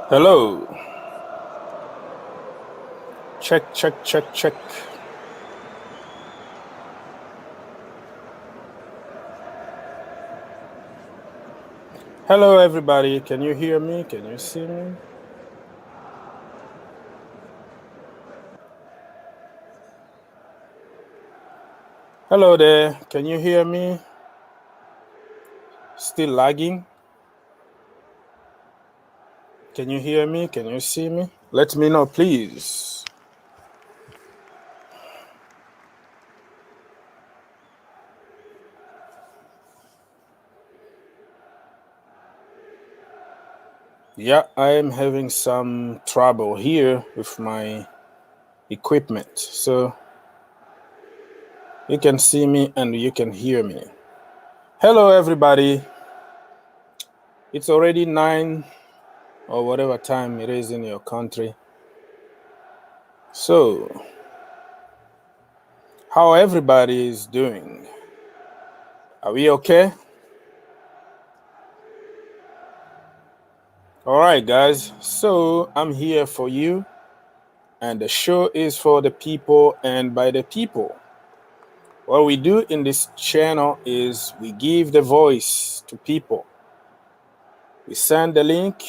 Hello. Check. Hello, everybody. Can you hear me? Can you see me? Hello there. Can you hear me? Still lagging? Can you hear me? Can you see me? Let me know, please. Yeah, I am having some trouble here with my equipment. So you can see me and you can hear me. Hello, everybody. It's already 9 or whatever time it is in your country. So, how everybody is doing? Are we okay? All right, guys. So I'm here for you, and the show is for the people and by the people. What we do in this channel is we give the voice to people. We send the link,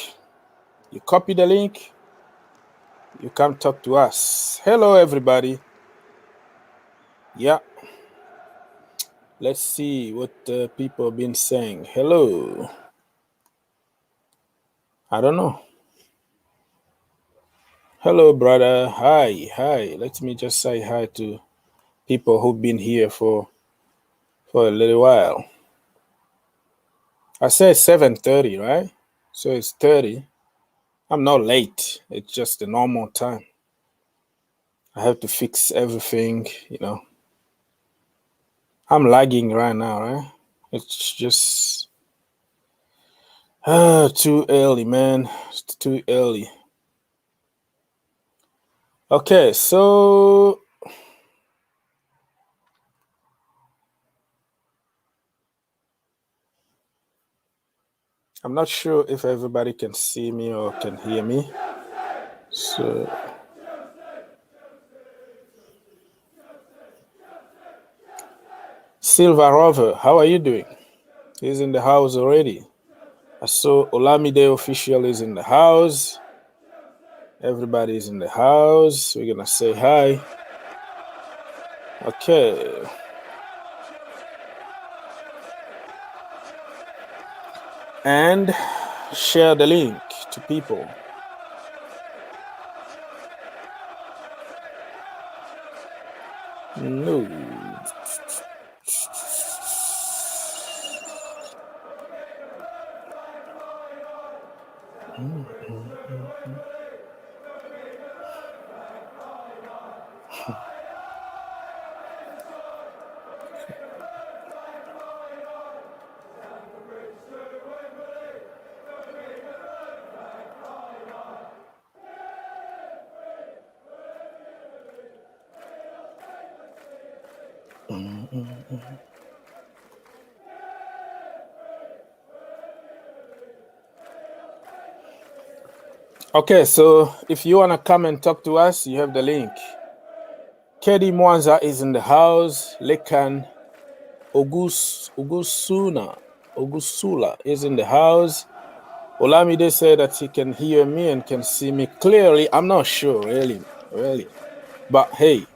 you copy the link, you come talk to us. Hello, everybody. Yeah. Let's see what people have been saying. Hello. I don't know. Hello, brother. Hi. Let me just say hi to people who've been here for a little while. I said 7:30, right? So it's 30. I'm not late. It's just the normal time. I have to fix everything, I'm lagging right now, right? It's just too early, man. It's too early. Okay, so I'm not sure if everybody can see me or can hear me. So Silva Rover, how are you doing? He's in the house already. I saw Olamide official is in the house. Everybody is in the house. We're gonna say hi. Okay. And share the link to people. No. Okay, so if you want to come and talk to us, you have the link. Kedi Mwanza is in the house. Lekan Ogusula is in the house. Olamide said that he can hear me and can see me clearly. I'm not sure, really. But hey,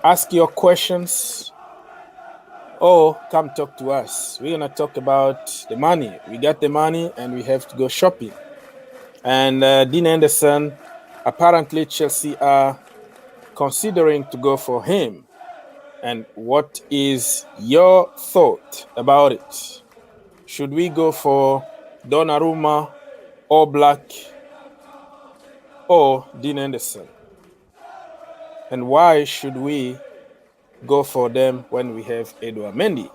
ask your questions or come talk to us. We're going to talk about the money. We got the money and we have to go shopping. And Dean Henderson, apparently Chelsea are considering to go for him. And what is your thought about it? Should we go for Donnarumma, Oblak, or Dean Henderson? And why should we go for them when we have Edouard Mendy?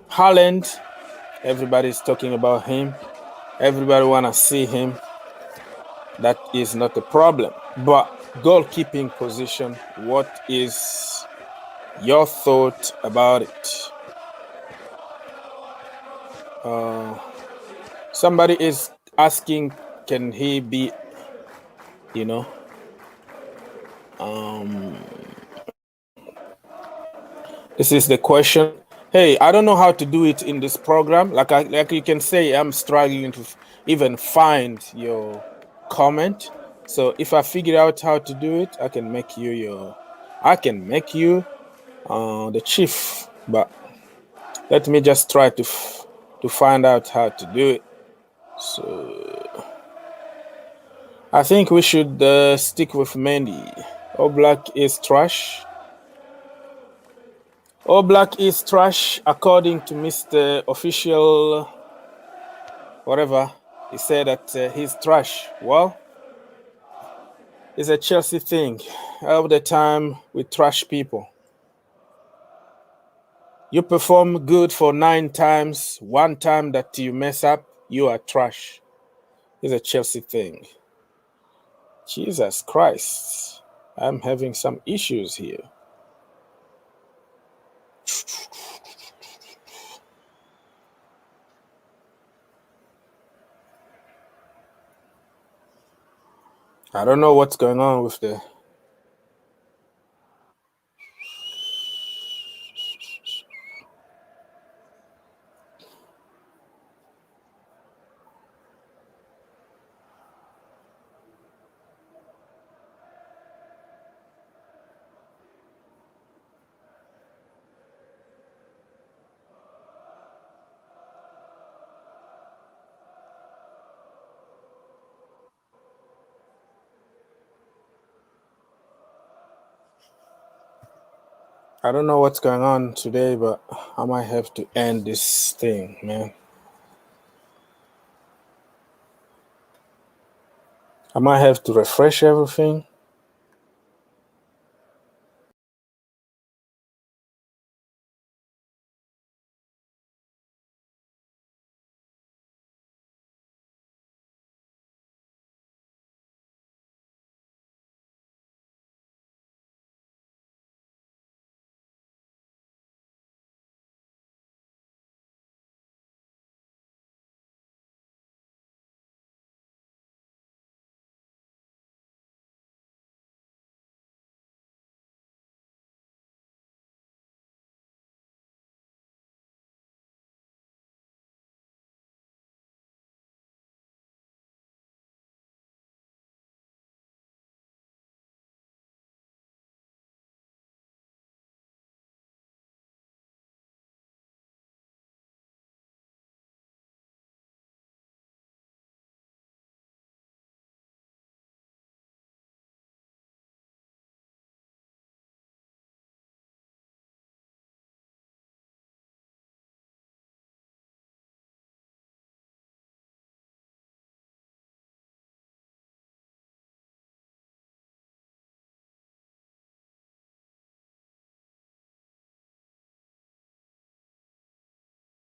Haaland, everybody's talking about him. Everybody want to see him. That is not a problem. But goalkeeping position, what is your thought about it? Somebody is asking, can he be, this is the question. Hey, I don't know how to do it in this program. Like you can say, I'm struggling to even find your comment. So if I figure out how to do it, I can make you the chief. But let me just try to find out how to do it. So I think we should stick with Mendy. Oblak is trash. Oblak is trash according to Mr. Official, whatever. He said that he's trash. Well, it's a Chelsea thing. All the time we trash people. You perform good for 9 times. 1 time that you mess up, you are trash. It's a Chelsea thing. Jesus Christ. I'm having some issues here. I don't know what's going on with the... I don't know what's going on today, but I might have to end this thing, man. I might have to refresh everything.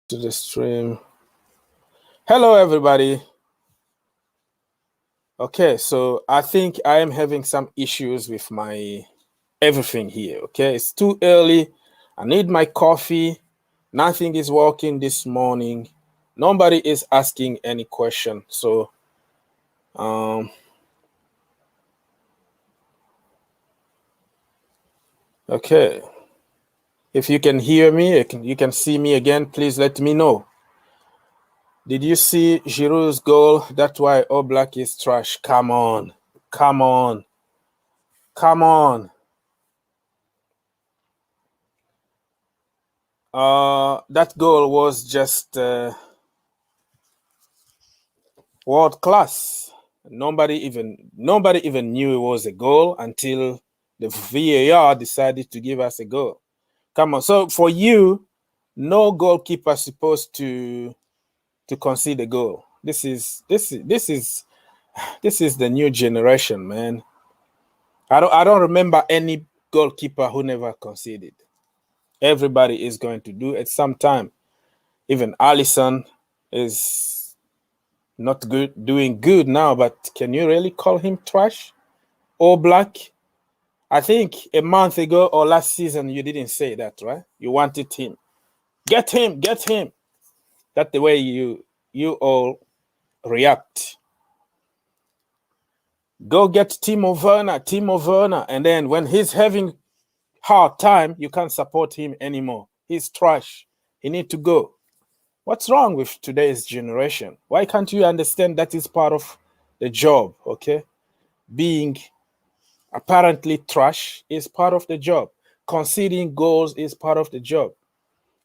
To the stream. Hello, everybody. Okay, so I think I am having some issues with my everything here. Okay, it's too early. I need my coffee. Nothing is working this morning. Nobody is asking any question. So, okay. If you can hear me, you can see me again, please let me know. Did you see Giroud's goal? That's why Oblak is trash. Come on. Come on. Come on. That goal was just World class. Nobody even knew it was a goal until the VAR decided to give us a goal. Come on. So for you, no goalkeeper supposed to concede a goal. This is the new generation, man. I don't remember any goalkeeper who never conceded. Everybody is going to do it sometime. Even Alisson is not doing good now, but can you really call him trash? Oblak, I think a month ago or last season you didn't say that, right? You wanted him. Get him. That's the way you all react. Go get Timo Werner, and then when he's having hard time, you can't support him anymore. He's trash. He need to go. What's wrong with today's generation? Why can't you understand that is part of the job, okay? Being apparently trash is part of the job. Conceding goals is part of the job.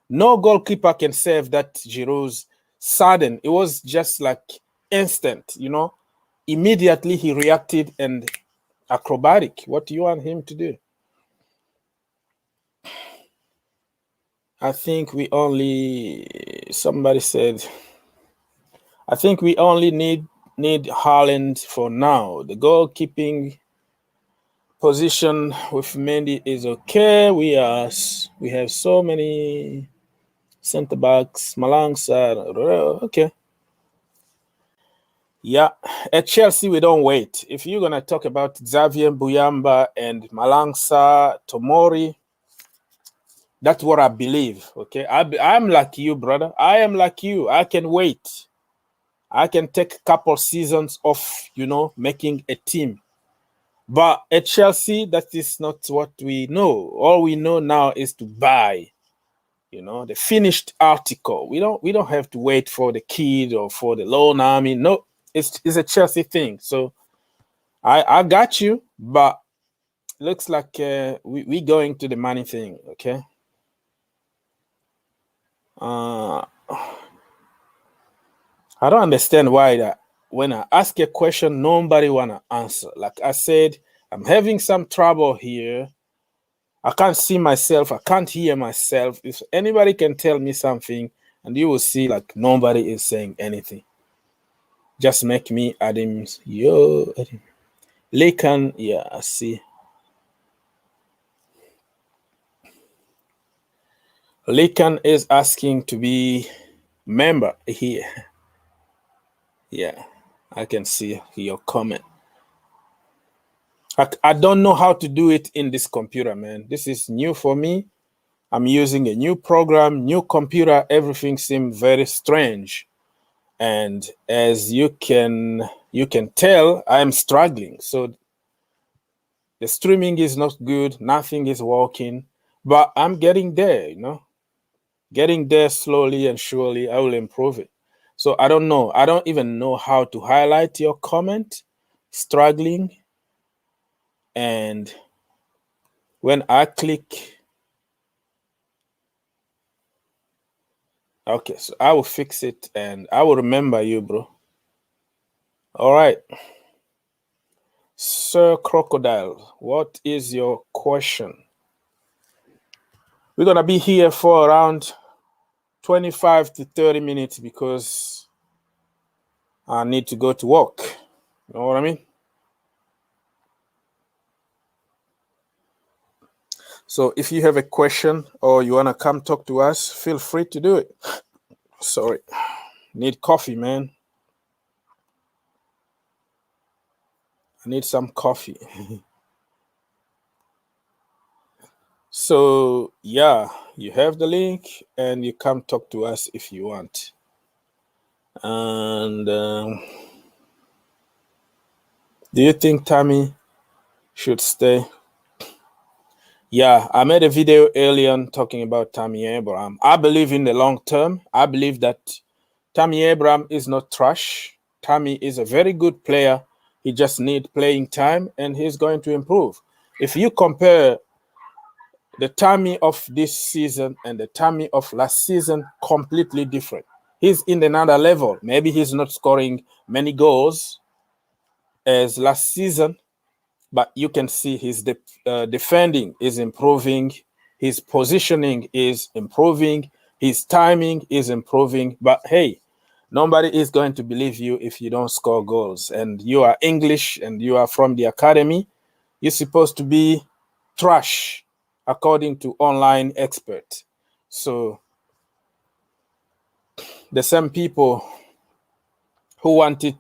No goalkeeper can save that Giroud's sudden. It was just like instant, you know? Immediately he reacted and acrobatic. What do you want him to do? I think we only, somebody said, I think we only need Haaland for now. The goalkeeping position with Mendy is okay. We have so many center backs. Malangsa, okay. Yeah, at Chelsea we don't wait. If you're gonna talk about Xavier Buyamba and Malangsa, Tomori, that's what I believe. Okay, I'm like you, brother. I am like you. I can wait. I can take a couple seasons off, you know, making a team. But at Chelsea, that is not what we know. All we know now is to buy, you know, the finished article. We don't have to wait for the kid or for the loan army. No, it's a Chelsea thing. So I got you, but looks like we going to the money thing. Okay. I don't understand why that when I ask a question, nobody wanna answer. Like I said, I'm having some trouble here. I can't see myself. I can't hear myself. If anybody can tell me something, and you will see like nobody is saying anything. Just make me Adam. Yo, Adam. Lakan, yeah, I see. Lakan is asking to be member here. Yeah, I can see your comment. I don't know how to do it in this computer, man. This is new for me. I'm using a new program, new computer. Everything seems very strange. And as you can tell, I'm struggling. So the streaming is not good. Nothing is working. But I'm getting there, you know. Getting there slowly and surely. I will improve it. So I don't know. I don't even know how to highlight your comment. Struggling. And when I click, okay, so I will fix it and I will remember you, bro. All right. Sir Crocodile, what is your question? We're going to be here for around 25 to 30 minutes because I need to go to work. You know what I mean? So if you have a question or you want to come talk to us, feel free to do it. Sorry. Need coffee, man. I need some coffee. So, yeah, you have the link and you come talk to us if you want. And do you think Tammy should stay? Yeah, I made a video earlier talking about Tammy Abraham. I believe in the long term. I believe that Tammy Abraham is not trash. Tammy is a very good player. He just needs playing time and he's going to improve. If you compare the Tammy of this season and the Tammy of last season, completely different. He's in another level. Maybe he's not scoring many goals as last season, but you can see his defending is improving, his positioning is improving, his timing is improving. But hey, nobody is going to believe you if you don't score goals. And you are English and you are from the academy. You're supposed to be trash, according to online experts. So the same people who wanted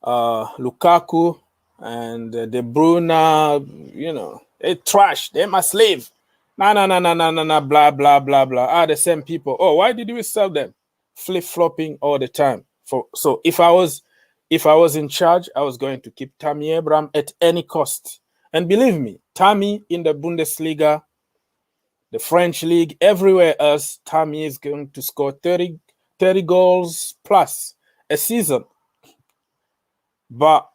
Lukaku and De Bruyne, they trash. They must leave. No, blah, blah, blah, blah. The same people. Oh, why did we sell them? Flip-flopping all the time. So if I was in charge, I was going to keep Tammy Abraham at any cost. And believe me, Tammy in the Bundesliga, the French league, everywhere else, Tammy is going to score 30 goals plus a season. But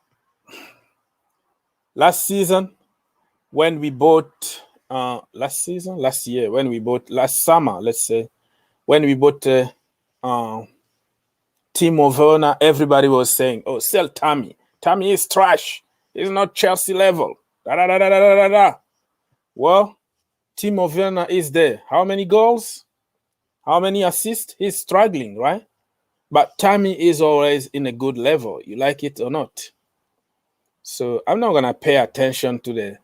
last summer, when we bought Timo Werner, everybody was saying, oh, sell Tammy. Tammy is trash. He's not Chelsea level. Well, Timo Werner is there. How many goals? How many assists? He's struggling, right? But Tammy is always in a good level. You like it or not? So I'm not going to pay attention to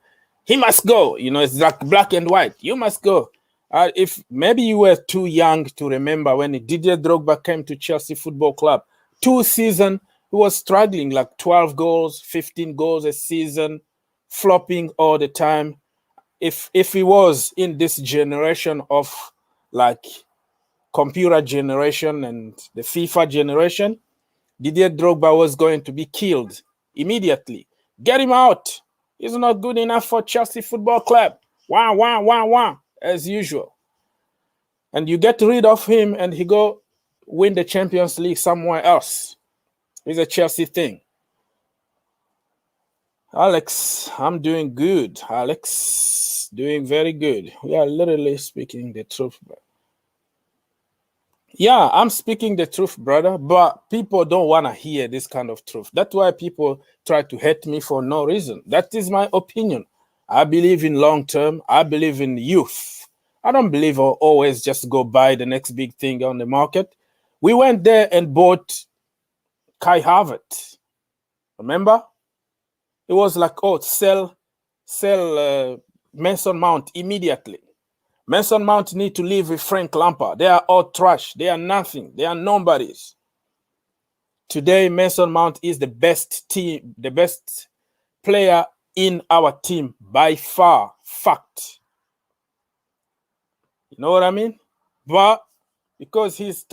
he must go. It's like black and white. You must go. If maybe you were too young to remember when Didier Drogba came to Chelsea Football Club, 2 seasons, he was struggling, like 12 goals, 15 goals a season, flopping all the time. If he was in this generation of like computer generation and the FIFA generation, Didier Drogba was going to be killed immediately. Get him out. He's not good enough for Chelsea Football Club. Wah, as usual. And you get rid of him and he go win the Champions League somewhere else. It's a Chelsea thing. Alex, I'm doing good. Alex, doing very good. We are literally speaking the truth. Yeah, I'm speaking the truth, brother, but people don't want to hear this kind of truth. That's why people try to hate me for no reason. That is my opinion. I believe in long term. I believe in youth. I don't believe I'll always just go buy the next big thing on the market. We went there and bought Kai Havertz. Remember? It was like, oh, sell Mason Mount immediately. Mason Mount need to leave with Frank Lampard. They are all trash. They are nothing. They are nobodies. Today, Mason Mount is the best player in our team by far. Fact. You know what I mean? But because he's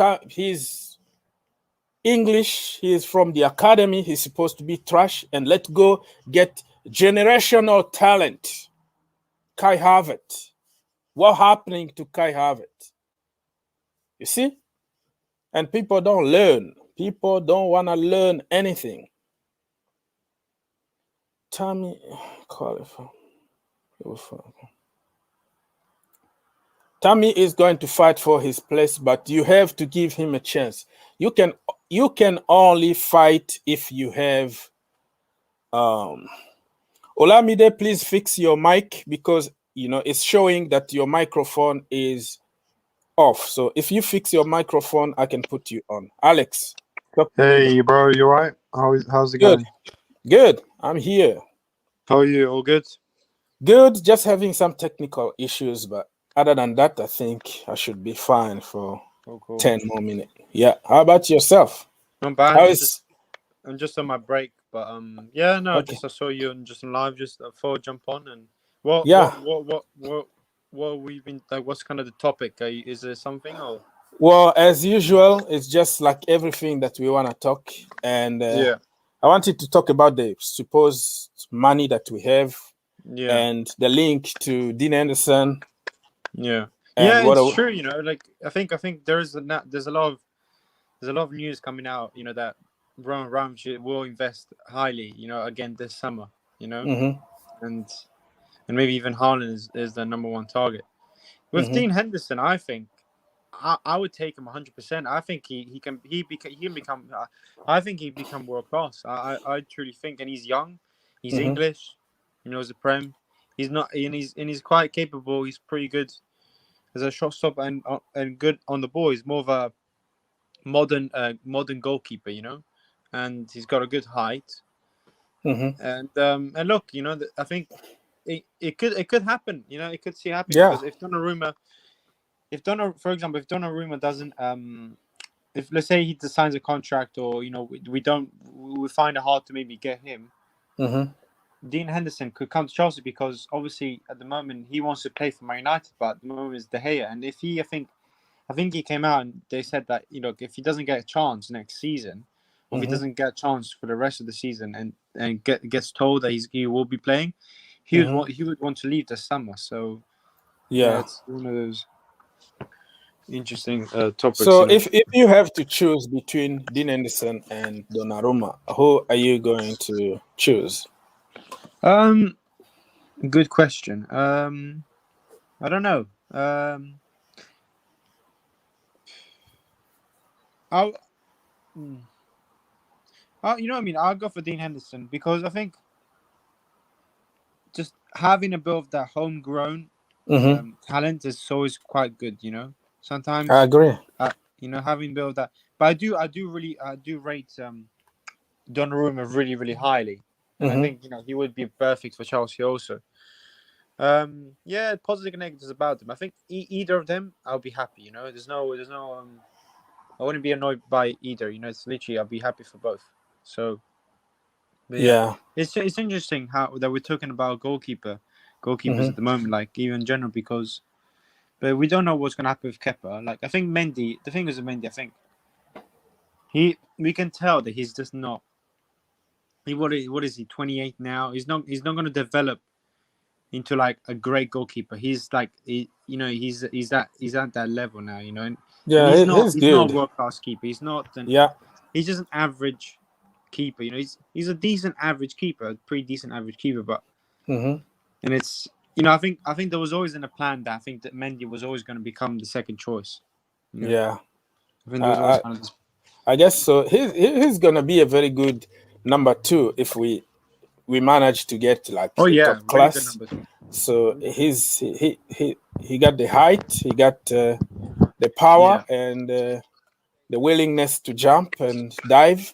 English, he is from the academy, he's supposed to be trash, and let go get generational talent. Kai Havertz. What happening to Kai Havertz? You see? And people don't learn. People don't want to learn anything. Tammy, Tammy is going to fight for his place, but you have to give him a chance. You can only fight if you have Olamide, please fix your mic because it's showing that your microphone is off. So if you fix your microphone, I can put you on. Alex. Hey, bro, you right? How's it going? Good. I'm here. How are you? All good? Good. Just having some technical issues, but other than that, I think I should be fine for 10 more minutes. Yeah. How about yourself? Not bad. I'm just on my break, but yeah, no, okay. I saw you and just live, just thought I'd jump on and what we've been like. What's kind of the topic? Is there something or? Well, as usual, it's just like everything that we want to talk, and yeah, I wanted to talk about the supposed money that we have, and the link to Dean Henderson. Yeah, it's true. Like I think there's a lot of news coming out. That Roman Abramovich will invest highly. Again this summer. And maybe even Haaland is the number one target. With Dean Henderson, I think I would take him 100%. I think he can become. I think he become world class. I truly think, and he's young, he's English, he knows the Prem. He's not, and he's quite capable. He's pretty good as a shot stopper and good on the ball. He's more of a modern goalkeeper, and he's got a good height. And look, I think it could happen. It could see happen because if Donnarumma, for example, if Donnarumma doesn't, if let's say he signs a contract, or we find it hard to maybe get him, Dean Henderson could come to Chelsea, because obviously at the moment he wants to play for Man United, but at the moment it's De Gea, and if he, I think he came out and they said that if he doesn't get a chance next season, or if he doesn't get a chance for the rest of the season, and gets told that he will be playing, he would want to leave this summer. So it's one of those interesting topics. So if you have to choose between Dean Henderson and Donnarumma, who are you going to choose? Good question. I don't know. I'll I'll go for Dean Henderson, because I think just having a bit of that homegrown talent is always quite good. Sometimes I agree. Having a bit of that, but I do rate Donnarumma really, really highly, and I think he would be perfect for Chelsea also. Positive and negatives about them. I think either of them, I'll be happy. There's no I wouldn't be annoyed by either. It's literally, I'll be happy for both. So, it's interesting how that we're talking about goalkeepers at the moment, like even in general, but we don't know what's going to happen with Kepa. Like, I think Mendy. The thing is with Mendy, I think we can tell that he's just not. What is he? 28 now. He's not going to develop into like a great goalkeeper. He's like he's at that level now. And he's not a world class keeper. He's not. He's just an average keeper. He's a decent average keeper, a pretty decent average keeper. But and it's I think there was always in a plan that I think that Mendy was always going to become the second choice. Yeah, I think there was always kind of this. I guess so. He's going to be a very good number 2 if we manage to get like top class. So he got the height, he got the power, and the willingness to jump and dive.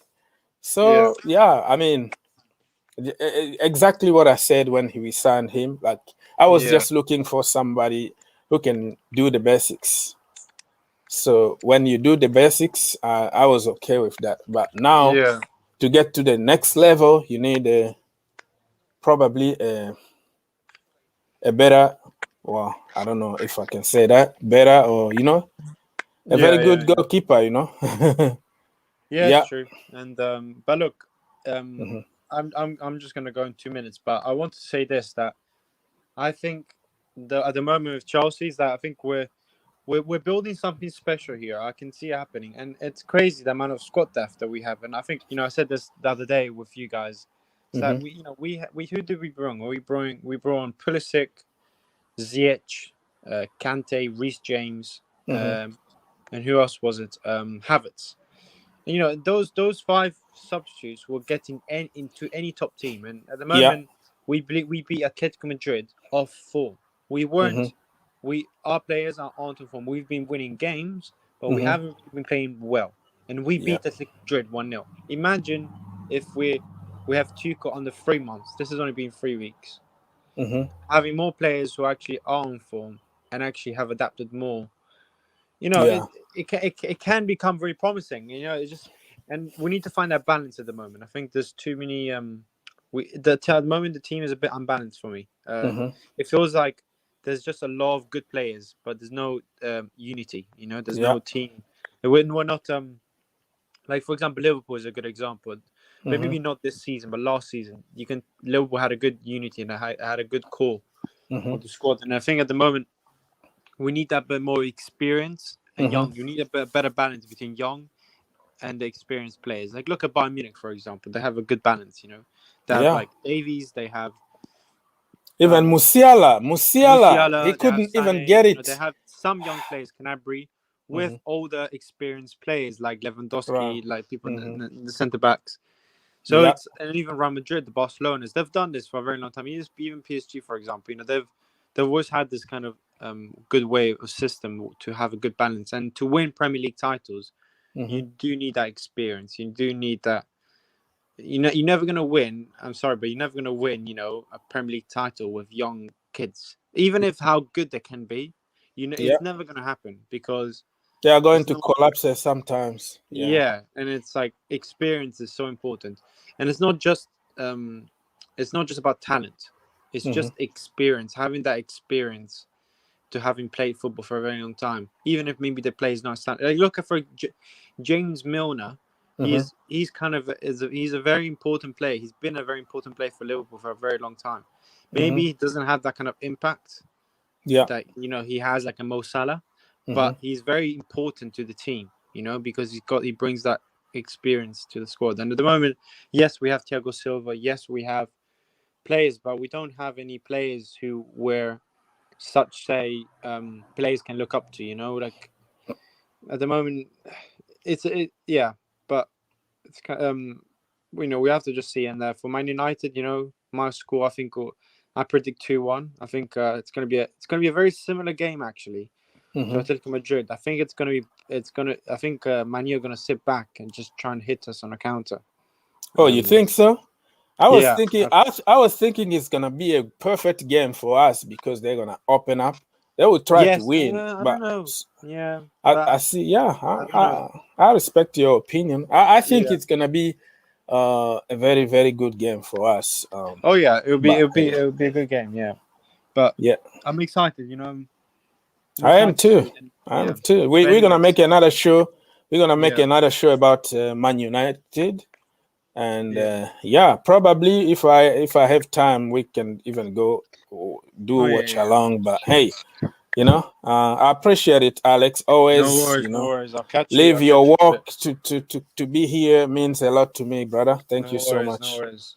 So I mean, exactly what I said when we signed him. Like, I was just looking for somebody who can do the basics. So when you do the basics, I was okay with that. But now, to get to the next level, you need probably a better, well, I don't know if I can say that, better, or a very good goalkeeper. It's true. And but look, I'm just gonna go in 2 minutes, but I want to say this, that I think at the moment with Chelsea is that I think we're building something special here. I can see it happening, and it's crazy the amount of squad depth that we have. And I think I said this the other day with you guys, that we who did we bring? We brought on Pulisic, Ziyech, Kante, Reece James, and who else was it? Havertz. And, those 5 substitutes were getting into any top team, and at the moment we beat Atletico Madrid off form. We weren't. Our players aren't on form. We've been winning games, but we haven't been playing well, and we beat Atletico Madrid 1-0. Imagine if we have Tuchel under 3 months. This has only been 3 weeks. Having more players who actually are on form and actually have adapted more. It can become very promising. It's just, and we need to find that balance at the moment. I think there's too many. At the moment the team is a bit unbalanced for me. It feels like there's just a lot of good players, but there's no unity. There's no team. We're not like, for example, Liverpool is a good example. Maybe not this season, but last season, Liverpool had a good unity and had a good core of the squad. And I think at the moment we need that bit more experience and young. You need a better balance between young and the experienced players. Like, look at Bayern Munich, for example. They have a good balance. They have like Davies. They have even Musiala, he couldn't even get it. They have some young players, Canabry, with older, experienced players like Lewandowski, like people in the centre backs. So it's, and even Real Madrid, the Barcelonas, they've done this for a very long time. Even PSG, for example, they've always had this kind of good way of system to have a good balance, and to win Premier League titles, you do need that experience. You do need that. You're never gonna win. I'm sorry, but you're never gonna win. A Premier League title with young kids, even if how good they can be. It's never gonna happen because they are going to collapse sometimes. Yeah, and it's like experience is so important, and it's not just about talent. It's just experience, having that experience to having played football for a very long time, even if maybe the play is not standard. Like look at James Milner. He's a very important player. He's been a very important player for Liverpool for a very long time. Maybe he doesn't have that kind of impact. That he has like a Mo Salah, but he's very important to the team. Because he brings that experience to the squad. And at the moment, yes, we have Thiago Silva. Yes, we have players, but we don't have any players where such players can look up to. Like at the moment, but it's we have to just see. And for Man United, my score, I think I predict 2-1. I think it's gonna be a very similar game actually. To Atletico Madrid. I think I think Man U are gonna sit back and just try and hit us on a counter. Oh, you think so? I was thinking it's gonna be a perfect game for us because they're gonna open up. They will try to win. I don't know. Yeah, I see. Yeah, I respect your opinion. I think it's gonna be a very, very good game for us. It'll be a good game. Yeah, but I'm excited. I am too. We're gonna make another show. We're gonna make another show about Man United, and probably if I have time, we can even go watch along. But hey, I appreciate it, Alex. Always, no worries. I'll catch you. Leave your work to be here means a lot to me, brother. Thank you so much. No worries.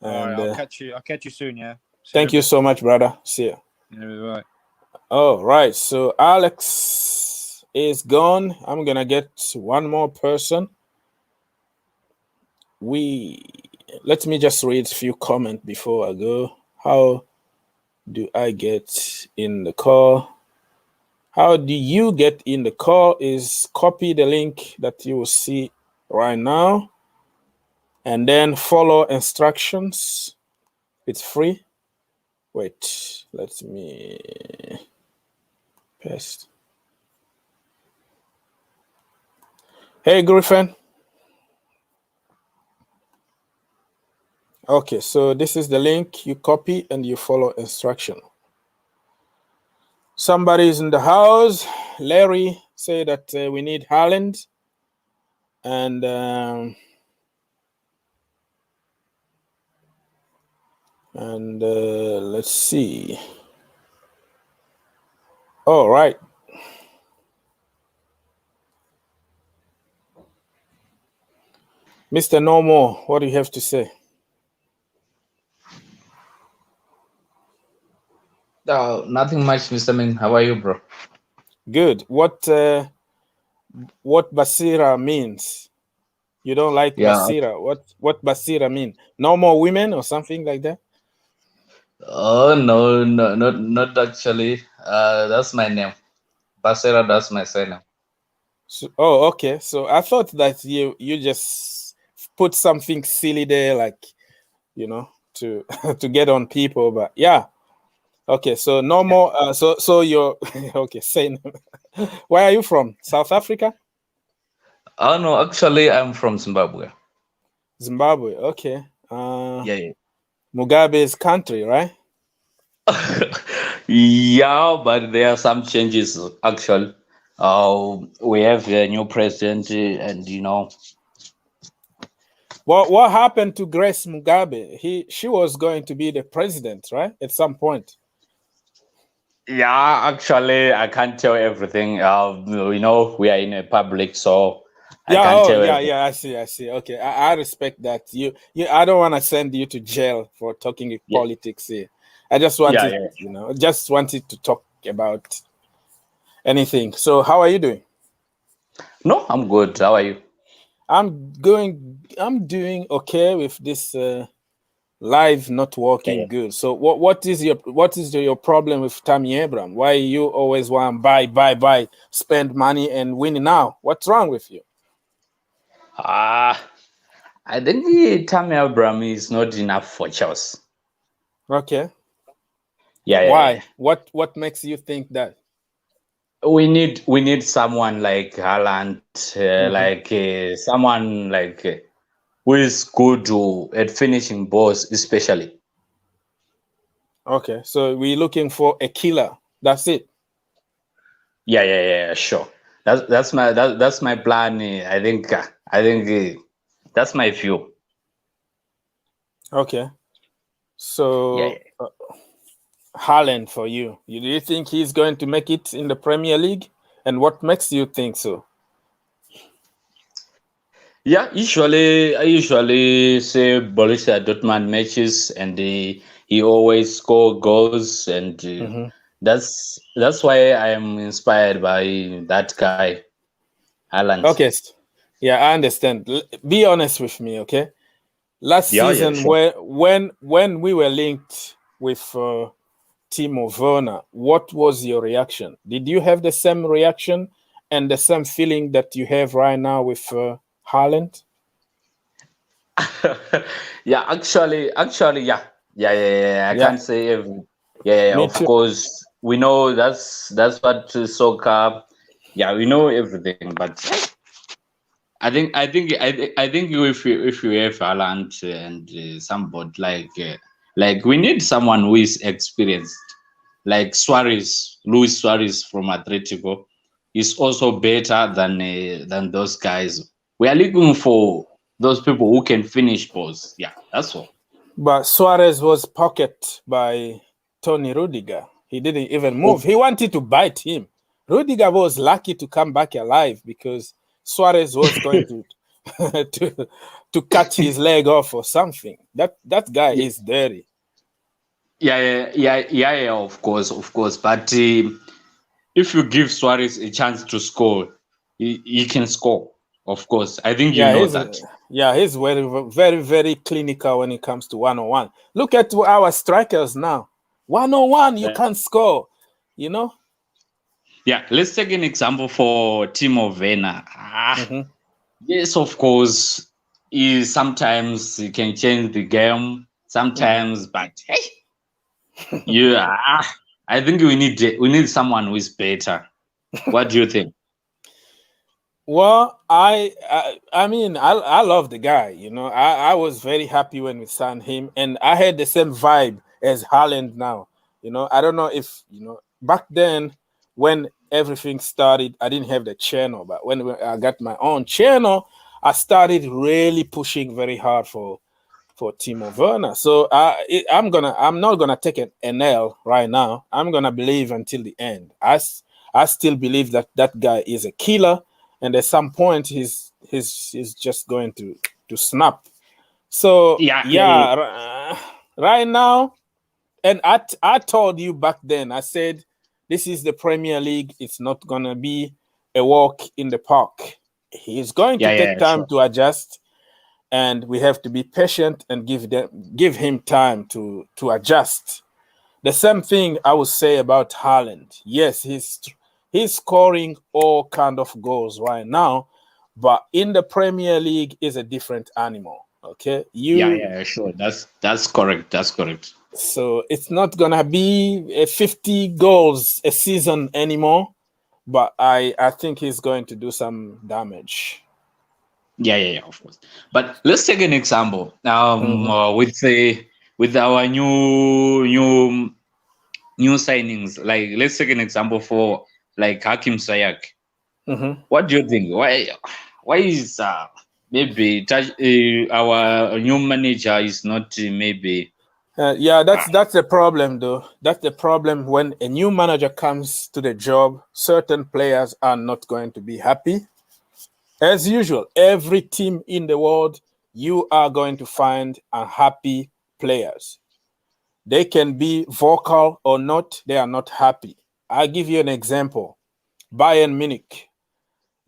And I'll catch you soon. Yeah. Thank you so much, brother. See you. Yeah, bye. All right, so Alex is gone. I'm gonna get one more person. Let me just read a few comments before I go. How do I get in the call? How do you get in the call? Is copy the link that you will see right now, and then follow instructions. It's free. Wait, let me paste. Hey, Griffin. Okay, so this is the link. You copy and you follow instruction. Somebody is in the house. Larry say that we need Haaland, and let's see. All right. Mr. No More, what do you have to say? Nothing much, Mr. Min. How are you, bro? Good. What Basira means? You don't like Basira? What Basira mean? No more women or something like that? Oh no, not actually. That's my name. Basira, that's my surname. So, okay. So I thought that you just put something silly there, like to to get on people, but yeah. Okay, so no more. So you're okay. Say, where are you from? South Africa? Oh no, actually, I'm from Zimbabwe. Zimbabwe. Okay. Yeah. Mugabe's country, right? Yeah, but there are some changes actually. We have a new president, and What happened to Grace Mugabe? She was going to be the president, right? At some point. Yeah, actually, I can't tell everything. We are in a public, so I can't tell everything. Yeah. I see. Okay, I respect that. I don't want to send you to jail for talking politics here. I just wanted, just wanted to talk about anything. So, how are you doing? No, I'm good. How are you? I'm doing okay with this live not working good. So what is your problem with Tammy Abraham? Why you always want buy, spend money and win now? What's wrong with you? I think Tammy Abraham is not enough for Chelsea. Okay. Yeah. What makes you think that? We need someone like Haaland, someone who is good at finishing balls, especially. Okay, so we're looking for a killer. That's it. Yeah, sure. That's my plan. I think that's my view. Okay, Yeah. so Haaland for you. Do you think he's going to make it in the Premier League? And what makes you think so? Yeah, I usually say Borussia Dortmund matches, and he always score goals, and that's why I am inspired by that guy, Haaland. Okay, yeah, I understand. Be honest with me, okay? Last Yeah, season, sure. when we were linked with Timo Werner, what was your reaction? Did you have the same reaction and the same feeling that you have right now with Haaland? Yeah, actually, yeah. I Yeah, can't say yeah. me Of too. course, we know that's what soccer. Yeah, we know everything, but I think if you have Haaland and somebody like we need someone who is experienced, like Luis Suarez from Atletico, is also better than those guys. We are looking for those people who can finish balls. Yeah, that's all. But Suarez was pocketed by Tony Rudiger. He didn't even move. Of He wanted to bite him. Rudiger was lucky to come back alive because Suarez was going to to cut his leg off or something. That guy is dirty. yeah. Of course. But if you give Suarez a chance to score, he can score. Of course, I think you Yeah, know that. he's very clinical when it comes to 1-on-1. Look at our strikers now. 1-on-1, you can't score. You know. Yeah, let's take an example for Timo Werner. Yes, of course. Sometimes he can change the game. Sometimes, but hey, yeah, I think we need someone who is better. What do you think? Well, I mean, I love the guy. You know, I was very happy when we signed him, and I had the same vibe as Haaland now. You know, I don't know if back then when everything started, I didn't have the channel, but when I got my own channel, I started really pushing very hard for Timo Werner. So I'm not gonna take an L right now. I'm gonna believe until the end. I still believe that guy is a killer, and at some point he's just going to snap. So Yeah. right now, and I told you back then. I said this is the Premier League. It's not gonna be a walk in the park. He's going to take time Sure. to adjust, and we have to be patient and give him time to adjust. The same thing I would say about Haaland. Yes, he's scoring all kind of goals right now, but in the Premier League is a different animal. Okay, Sure. That's correct. That's correct. so it's not gonna be a 50 goals a season anymore, but I think he's going to do some damage. Yeah, of course. But let's take an example. With our new signings. Like let's take an example for like Hakim Sayak. What do you think? Why is maybe our new manager is not maybe? Yeah, that's the problem, though. That's the problem when a new manager comes to the job. Certain players are not going to be happy. As usual, every team in the world, you are going to find unhappy players. They can be vocal or not. They are not happy. I'll give you an example. Bayern Munich.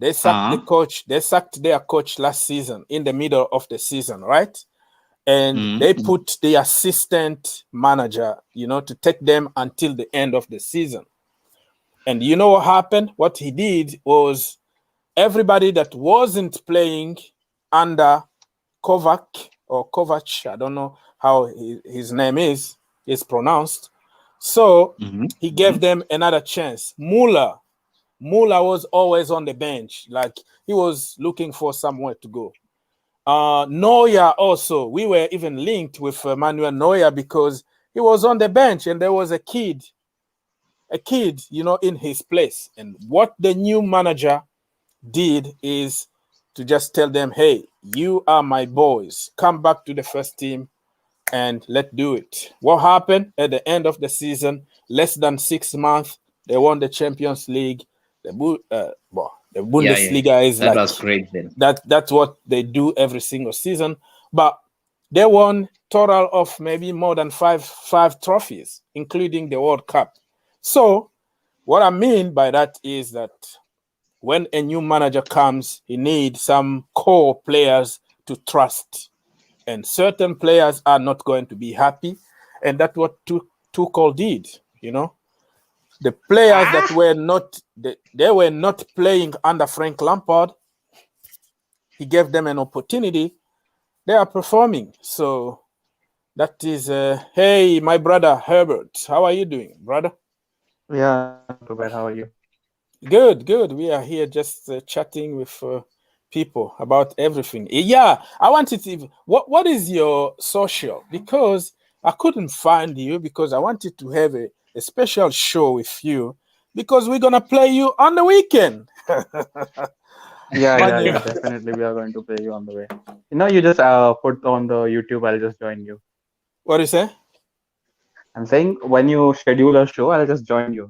They sacked the coach. They sacked their coach last season in the middle of the season, right? And they put the assistant manager, to take them until the end of the season. And you know what happened? What he did was everybody that wasn't playing under Kovac, I don't know how his name is pronounced. So he gave them another chance. Muller was always on the bench. Like, he was looking for somewhere to go. Neuer also, we were even linked with Manuel Neuer because he was on the bench and there was a kid, in his place. And what the new manager did is to just tell them, hey, you are my boys. Come back to the first team and let's do it. What happened at the end of the season? Less than 6 months, they won the Champions League. The Bundesliga is that like was great then. That's what they do every single season. But they won total of maybe more than five trophies, including the World Cup. So what I mean by that is that when a new manager comes, he needs some core players to trust. And certain players are not going to be happy. And that's what Tuchel did, The players that were not playing under Frank Lampard, he gave them an opportunity. They are performing. So that is, hey, my brother Herbert, how are you doing, brother? Yeah, not too bad. How are you? Good. We are here just chatting with people about everything. Yeah, I wanted to. What is your social? Because I couldn't find you because I wanted to have a special show with you because we're gonna play you on the weekend. Yeah, definitely. We are going to play you on the way. You just put on the YouTube. I'll just join you. What do you say? I'm saying when you schedule a show, I'll just join you.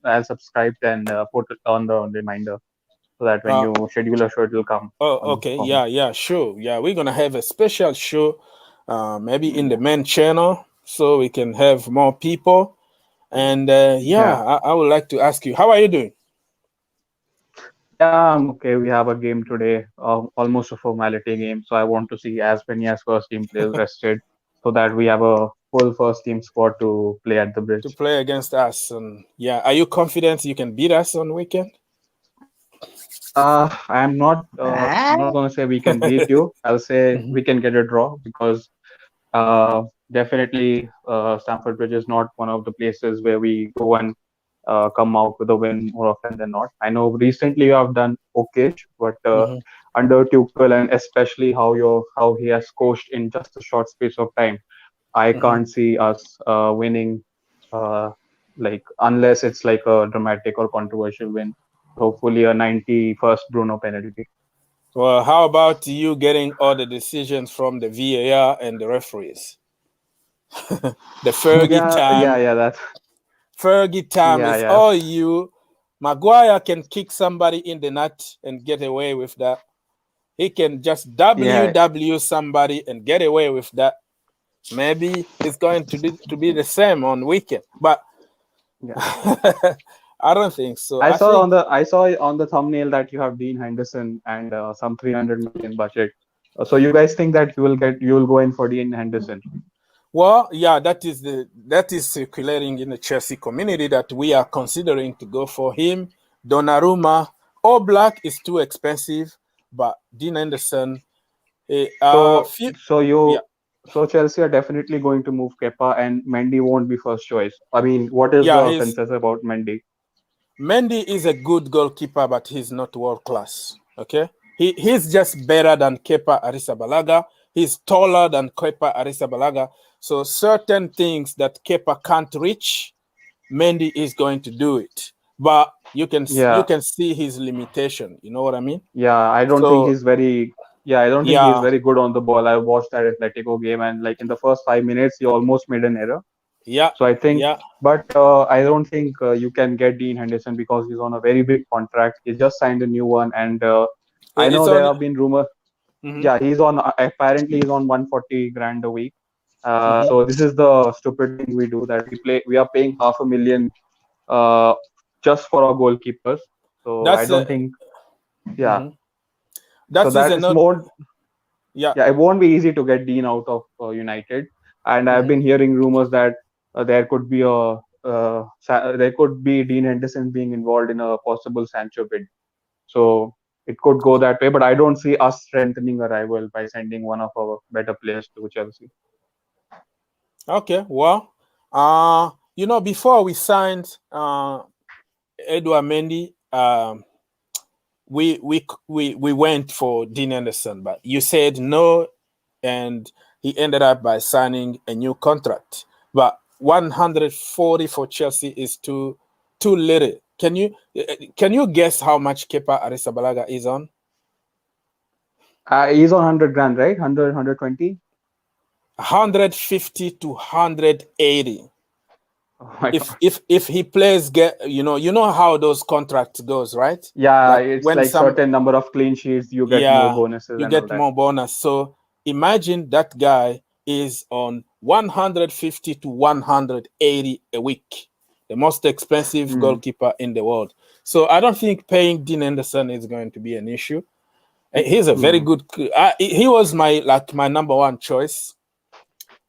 I'll subscribed and put it on the reminder so that when you schedule a show, it will come. Oh, okay. Yeah, sure. Yeah, we're gonna have a special show, maybe in the main channel, so we can have more people. And I would like to ask you, how are you doing? Yeah, I'm okay. We have a game today, almost a formality game. So I want to see as many as first team players rested, so that we have a full first team squad to play at the bridge. To play against us, and are you confident you can beat us on weekend? I'm not gonna say we can beat you. I'll say we can get a draw because definitely Stamford Bridge is not one of the places where we go and come out with a win more often than not. I know recently you have done okay, but under Tuchel and especially how he has coached in just a short space of time, I can't see us winning unless it's like a dramatic or controversial win. Hopefully a 91st Bruno penalty. Well, how about you getting all the decisions from the VAR and the referees? The Fergie time. Yeah, that. Fergie time is all you. Maguire can kick somebody in the nut and get away with that. He can just WW somebody and get away with that. Maybe it's going to be the same on weekend, but I don't think so. I saw on the thumbnail that you have Dean Henderson and some 300 million budget. So you guys think that you will go in for Dean Henderson? Well, yeah, that is circulating in the Chelsea community that we are considering to go for him. Donnarumma, Oblak is too expensive, but Dean Henderson. So Chelsea are definitely going to move Kepa and Mendy won't be first choice. I mean, what is the consensus about Mendy? Mendy is a good goalkeeper, but he's not world class. Okay, he's just better than Kepa Arrizabalaga. He's taller than Kepa Arrizabalaga. So certain things that Kepa can't reach, Mendy is going to do it. But you can see his limitation. You know what I mean? Yeah, I don't think he's very. Yeah, I don't think he's very good on the ball. I watched that Atletico game, and like in the first 5 minutes, he almost made an error. Yeah. So I think, but I don't think you can get Dean Henderson because he's on a very big contract. He just signed a new one, and I know there have been rumors. Yeah, apparently he's on 140 grand a week. So this is the stupid thing we do, that we are paying $500,000 just for our goalkeepers. So I don't think. Yeah. That so is that is another. more. Yeah. Yeah, it won't be easy to get Dean out of United. And I've been hearing rumors that there could be there could be Dean Henderson being involved in a possible Sancho bid. So it could go that way, but I don't see us strengthening a rival by sending one of our better players to Chelsea. Okay, well, before we signed Edouard Mendy, we went for Dean Anderson, but you said no, and he ended up by signing a new contract. But 140 for Chelsea is too little. Can you guess how much Kepa Arrizabalaga is on? He's on 100 grand, right? 100, 120? 150 to 180. Oh my God. If he plays, you know how those contracts goes, right? Yeah, Like it's when like certain number of clean sheets, you get more bonuses you and all get that. more bonus. So imagine that guy is on 150 to 180 a week, the most expensive goalkeeper in the world. So I don't think paying Dean Anderson is going to be an issue. He's a very good. He was my number one choice.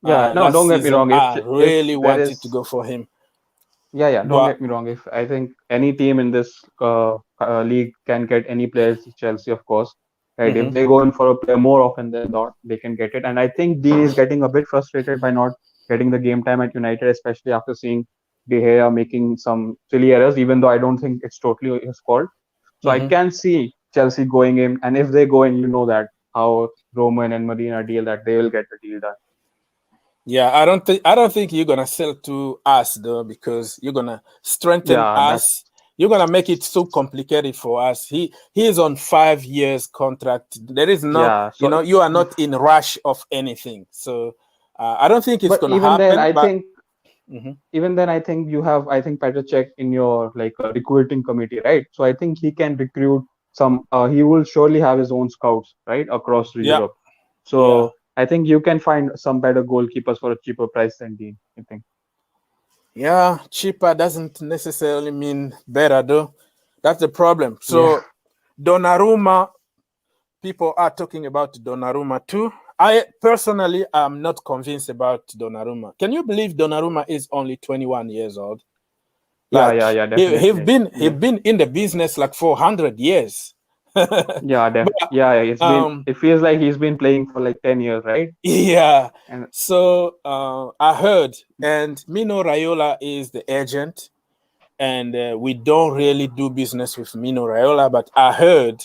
Yeah, no, Last don't get me season, wrong. I If really there wanted to is, go for him. yeah, don't But get me wrong. If I think any team in this league can get any players, Chelsea, of course, right? If they go in for a player more often than not, they can get it. And I think Dean is getting a bit frustrated by not getting the game time at United, especially after seeing De Gea making some silly errors, even though I don't think it's totally his fault. So I can see Chelsea going in, and if they go in, you know that how Roman and Marina deal that they will get the deal done. yeah, I don't think you're gonna sell to us though, because you're gonna strengthen us. You're gonna make it so complicated for us. He is on 5 years contract. There is no, you are not in rush of anything. So I don't think it's gonna even then, happen. I But think even then, I think you have, I think, Petr Cech in your like recruiting committee, right? So I think he can recruit some. He will surely have his own scouts, right, across Europe. So I think you can find some better goalkeepers for a cheaper price than Dean. I think. Yeah, cheaper doesn't necessarily mean better, though. That's the problem. So Donnarumma, people are talking about Donnarumma too. I personally am not convinced about Donnarumma. Can you believe Donnarumma is only 21 years old? Like, yeah, definitely. He's been in the business like 400 years. It feels like he's been playing for like 10 years, right? Yeah. So I heard, and Mino Raiola is the agent, and we don't really do business with Mino Raiola, but I heard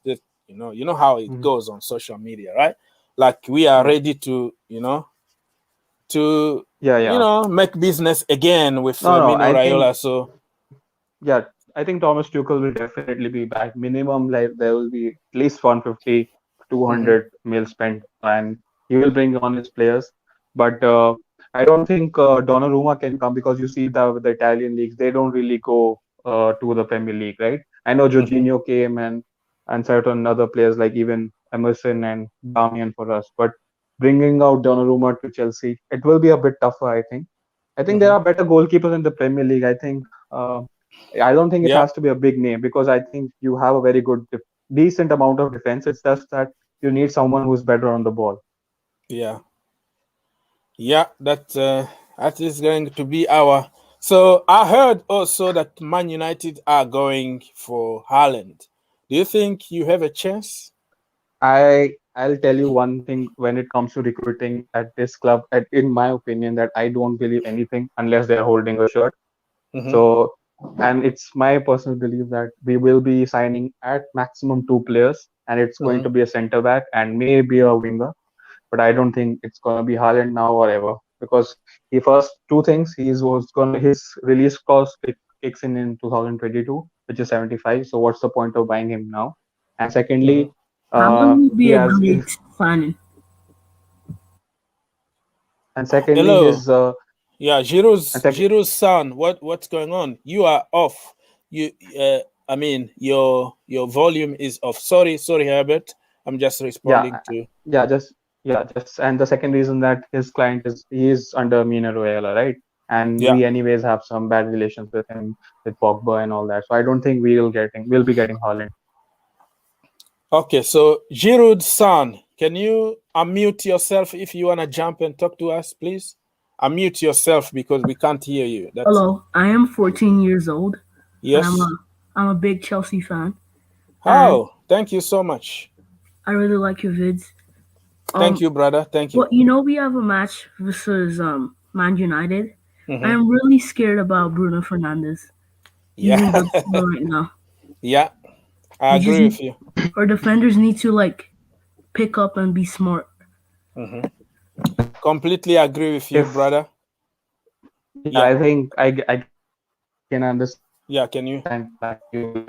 that you know how it goes on social media, right? Like we are ready to make business again with Mino Raiola. So yeah, I think Thomas Tuchel will definitely be back. Minimum, like there will be at least 150, 200 mil spent, and he will bring on his players. But I don't think Donnarumma can come, because you see the Italian leagues, they don't really go to the Premier League, right? I know Jorginho came and certain other players like even Emerson and Damian for us, but bringing out Donnarumma to Chelsea, it will be a bit tougher, I think. I think there are better goalkeepers in the Premier League. I think. I don't think it has to be a big name, because I think you have a very good, decent amount of defense. It's just that you need someone who's better on the ball. Yeah, that is going to be our. So I heard also that Man United are going for Haaland. Do you think you have a chance? I'll tell you one thing when it comes to recruiting at this club, in my opinion, that I don't believe anything unless they're holding a shirt. So, and it's my personal belief that we will be signing at maximum 2 players, and it's going to be a center back and maybe a winger. But I don't think it's going to be Haaland now or ever, because he first 2 things, his release cost kicks in 2022, which is 75. So what's the point of buying him now? And secondly, Haaland will be he a has great signing. and secondly Hello. his Giroud's son. What's going on? You are off. I mean your volume is off. Sorry, Herbert. I'm just responding to. Just and the second reason that his client he is under Mino Raiola, right? And we anyways have some bad relations with him, with Pogba and all that. So I don't think we'll be getting Haaland. Okay, so Giroud San, can you unmute yourself if you want to jump and talk to us, please? Unmute yourself because we can't hear you. Hello, I am 14 years old. Yes. I'm a big Chelsea fan. Oh, thank you so much. I really like your vids. Thank you, brother. Thank you. Well, you know we have a match versus Man United. I am really scared about Bruno Fernandes. He's in good form right now. Yeah, I agree with you. Our defenders need to like pick up and be smart. Completely agree with you, brother. Yeah, I think I can understand. Yeah, can you? Like you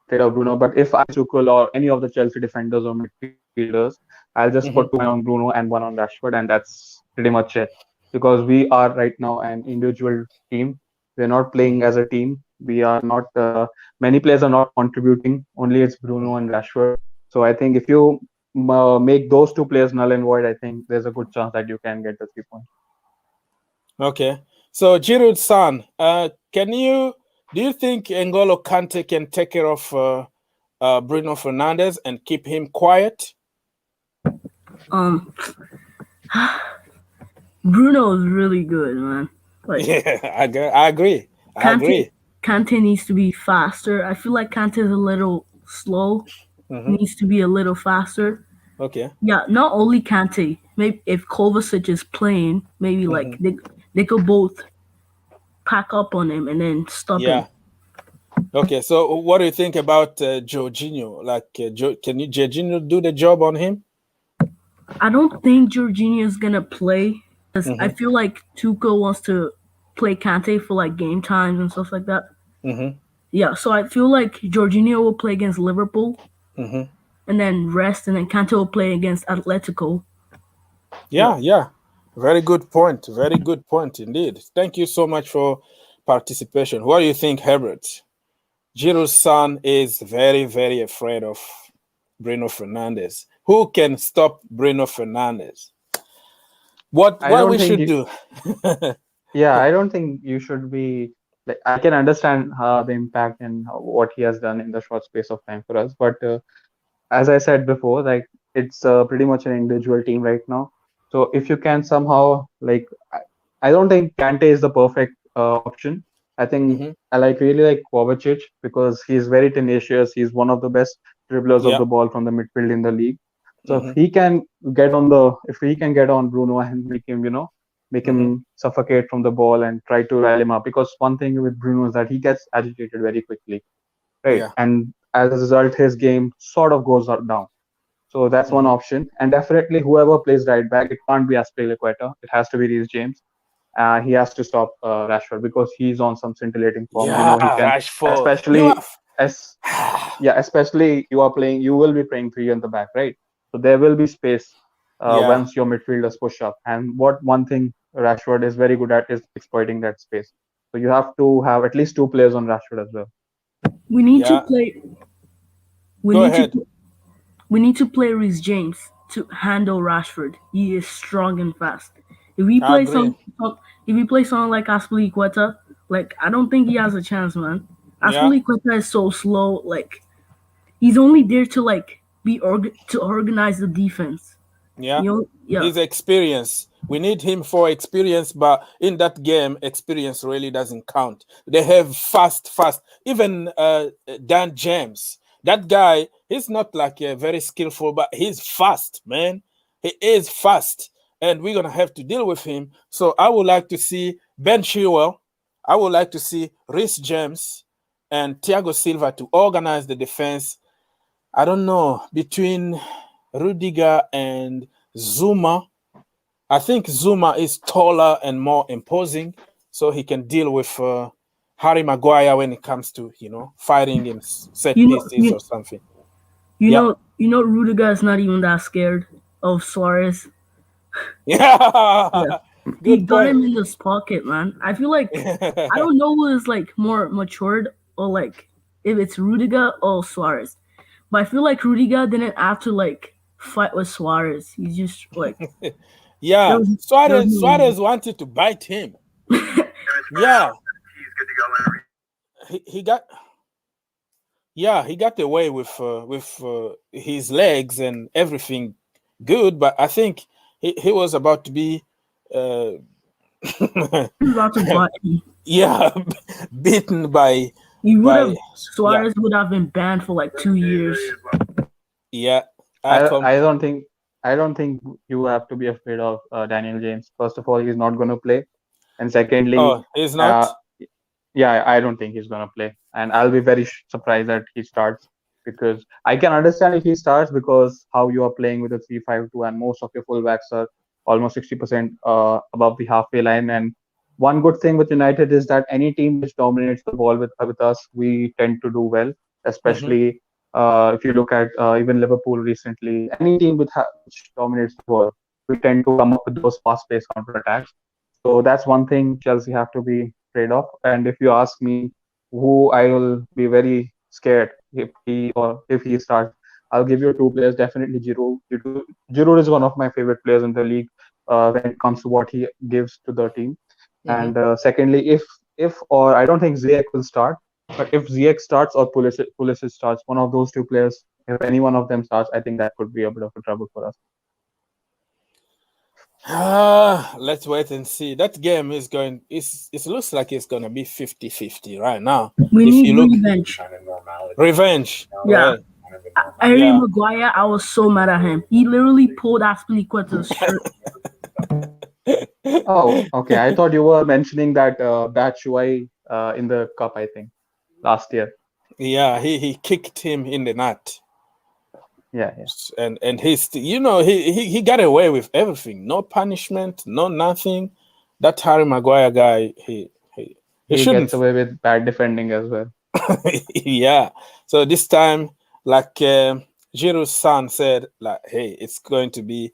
afraid of Bruno, but if I Tuchel or any of the Chelsea defenders or midfielders, I'll just put one on Bruno and one on Rashford, and that's pretty much it. Because we are right now an individual team. We're not playing as a team. We are not. Many players are not contributing. Only it's Bruno and Rashford. So I think if you make those two players null and void, I think there's a good chance that you can get the 3 points. Okay. So Giroud San, do you think N'Golo Kante can take care of Bruno Fernandes and keep him quiet? Bruno is really good, man. Like, yeah, I agree. Kante needs to be faster. I feel like Kante is a little slow. Needs to be a little faster. Okay. Yeah, not only Kante. Maybe if Kovacic is playing, maybe like they could both pack up on him and then stop him. Okay, so what do you think about Jorginho? Like, can Jorginho do the job on him? I don't think Jorginho is gonna play because I feel like Tuchel wants to play Kante for like game times and stuff like that. Yeah, so I feel like Jorginho will play against Liverpool and then rest, and then Kante will play against Atletico. Yeah. Very good point. Very good point indeed. Thank you so much for participation. What do you think, Herbert? Giroud's son is very, very afraid of Bruno Fernandes. Who can stop Bruno Fernandes? What we should do? Yeah, I don't think you should be. Like, I can understand the impact and what he has done in the short space of time for us, but as I said before, like it's pretty much an individual team right now. So if you can somehow like, I don't think Kante is the perfect option. I think I really like Kovacic because he's very tenacious. He's one of the best dribblers of the ball from the midfield in the league. So if he can get on Bruno and make him suffocate from the ball and try to rile him up, because one thing with Bruno is that he gets agitated very quickly, right? Yeah. And as a result, his game sort of goes down. So that's one option. And definitely whoever plays right back, it can't be Aspilicueta. It has to be Reece James. He has to stop Rashford because he's on some scintillating form. Yeah, he can, Rashford. especially you will be playing 3 in the back, right? So there will be space once your midfielders push up. And one thing Rashford is very good at is exploiting that space. So you have to have at least 2 players on Rashford as well. We need to play. We need to play Reece James to handle Rashford. He is strong and fast. If we play someone like Aspilicueta, like I don't think he has a chance, man. Aspilicueta is so slow. Like he's only there to like to organize the defense. His experience. We need him for experience, but in that game, experience really doesn't count. They have fast. Even Dan James, that guy, he's not like very skillful, but he's fast, man. He is fast, and we're gonna have to deal with him. So I would like to see Ben Chilwell. I would like to see Reece James and Thiago Silva to organize the defense. I don't know, between Rudiger and Zuma. I think Zuma is taller and more imposing, so he can deal with Harry Maguire when it comes to fighting in set pieces or something. You know, Rudiger is not even that scared of Suarez. Yeah. He got him in his pocket, man. I feel like I don't know who is like more matured or like if it's Rudiger or Suarez. But I feel like Rudiger didn't have to like fight with Suarez. He's just like Suarez wanted to bite him. Yeah. He got Yeah, he got away with his legs and everything good, but I think he was about to be uh, He's about to butt. yeah, beaten by He would by have Suarez would have been banned for like 2 years. yeah. I don't think you have to be afraid of Daniel James. First of all, he's not going to play, and secondly, Oh, he's uh, not. yeah, I don't think he's going to play, and I'll be very surprised that he starts because I can understand if he starts because how you are playing with a 3-5-2 and most of your fullbacks are almost 60% above the halfway line. And one good thing with United is that any team which dominates the ball with us, we tend to do well, Hmm. especially if you look at even Liverpool recently. Any team which dominates the ball, we tend to come up with those fast-paced counter-attacks. So that's one thing Chelsea have to be afraid of. And if you ask me who I will be very scared if he starts, I'll give you two players. Definitely Giroud. Giroud is one of my favorite players in the league when it comes to what he gives to the team. Hmm. And secondly, if or I don't think Ziyech will start, but if Ziyech starts or Pulisic starts, one of those two players, if any one of them starts, I think that could be a bit of a trouble for us. Let's wait and see. That game is going. It looks like it's gonna be 50-50 right now. We If need you look, revenge. revenge. Yeah. Well, Harry yeah. Maguire, I was so mad at him. He literally pulled Aspilicueta's shirt. Oh, okay. I thought you were mentioning that Batshuayi in the cup, I think, last year. Yeah, he kicked him in the nut, Yeah, yeah. and he's he got away with everything. No punishment, no nothing. That Harry Maguire guy, he He gets shouldn't. away with bad defending as well. Yeah. So this time, like Giroud's son said, like, hey, it's going to be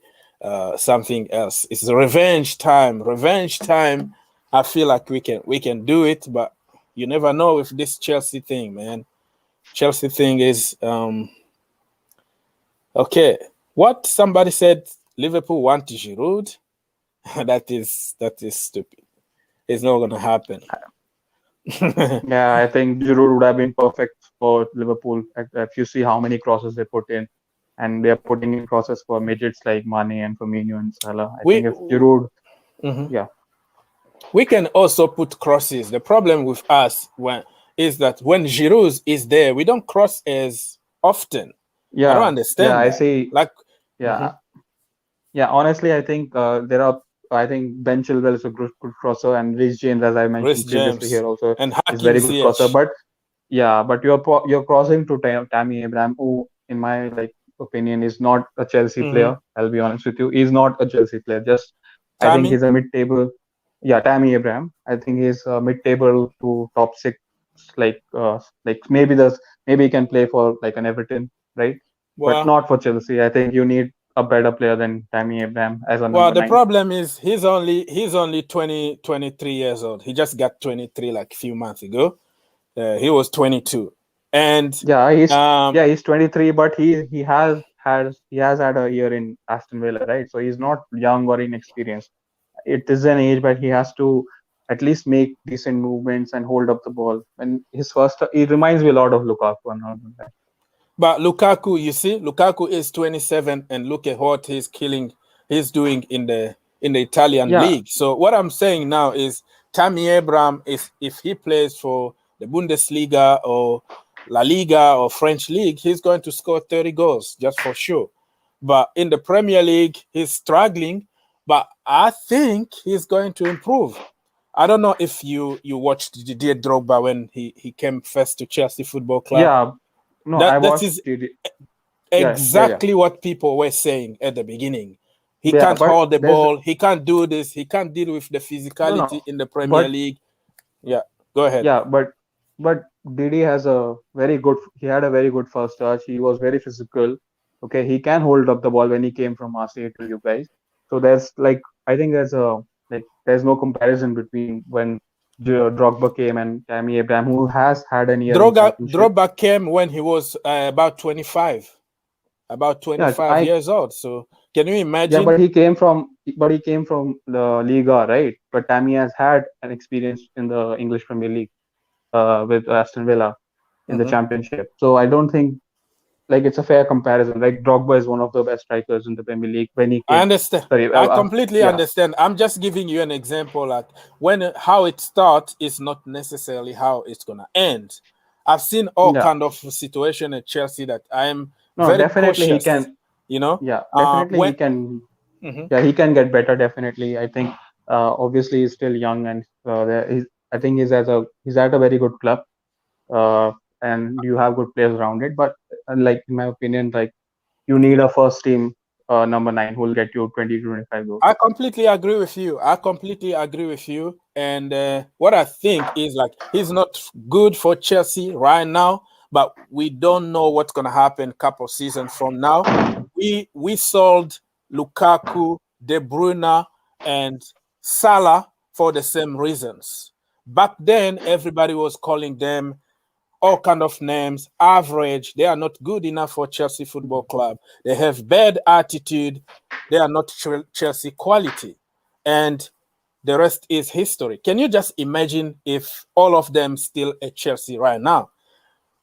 something else. It's revenge time. Revenge time. I feel like we can do it, but you never know with this Chelsea thing, man. Chelsea thing is okay. What somebody said Liverpool want Giroud. that is stupid. It's not gonna happen. Yeah, I think Giroud would have been perfect for Liverpool. If you see how many crosses they put in, and they are putting in crosses for midgets like Mane and Firmino and Salah. I we think if Giroud, Mhm. yeah, We can also put crosses. The problem with us is that when Giroud is there, we don't cross as often. I don't yeah, understand I that. see. Like, Yeah, yeah. Honestly, I think there are. I think Ben Chilwell is a good crosser, and Reece James, as I Rhys mentioned previously James here, also and is Hakim very good crosser. Ziyech. But yeah, but you're crossing to Tammy Abraham, who, in my opinion, is not a Chelsea Mhm. player. I'll be honest with you, he's not a Chelsea player. Just I think Tammy, he's a mid-table. Yeah, Tammy Abraham. I think he's mid-table to top six. Maybe he can play for like an Everton, right? But well, not for Chelsea. I think you need a better player than Tammy Abraham as a well, number the nine. problem is he's only 23 years old. He just got 23 like a few months ago. He was 22, and Yeah, he's um, yeah he's 23, but he has had a year in Aston Villa, right? So he's not young or inexperienced. It is an age, but he has to at least make decent movements and hold up the ball. And he reminds me a lot of Lukaku. I'm not gonna lie. But Lukaku, you see, Lukaku is 27, and look at what he's doing in the Italian Yeah, league. So what I'm saying now is Tammy Abraham, if he plays for the Bundesliga or La Liga or French league, he's going to score 30 goals just for sure. But in the Premier League, he's struggling. But I think he's going to improve. I don't know if you watched Didier Drogba when he came first to Chelsea Football Club. yeah. No, I That watched is it. Yeah, yeah, yeah. exactly what people were saying at the beginning. He Yeah, can't but hold the there's ball. He can't do this. He can't deal with the no, physicality no. in the Premier But League. Yeah, go ahead. yeah, but Didi has a very good. He had a very good first touch. He was very physical. Okay, he can hold up the ball when he came from RCA to you guys. So I think there's no comparison between when Drogba came and Tammy Abraham, who has had an year in Championship. Drogba came when he was about 25, about Yeah, 25 years old. So can you yeah, imagine? but he came from the Liga, right? But Tammy has had an experience in the English Premier League with Aston Villa. in the championship. So I don't think like it's a fair comparison. Like Drogba is one of the best strikers in the Premier League when he came. I understand. Sorry, I completely understand. I'm just giving you an example. Like how it starts is not necessarily how it's gonna end. I've seen all kind of situation at Chelsea that I'm very definitely cautious. He can. You know. Yeah, definitely he can. Yeah, he can get better. Definitely, I think. Obviously, he's still young, and I think he's at a very good club. And you have good players around it. But like in my opinion, like you need a first team number 9 who will get you 20 to 25 goals. I completely agree with you. And what I think is like he's not good for Chelsea right now, but we don't know what's gonna happen a couple seasons from now. We sold Lukaku, De Bruyne, and Salah for the same reasons. Back then, everybody was calling them all kind of names, average. They are not good enough for Chelsea Football Club. They have bad attitude. They are not Chelsea quality. And the rest is history. Can you just imagine if all of them still at Chelsea right now?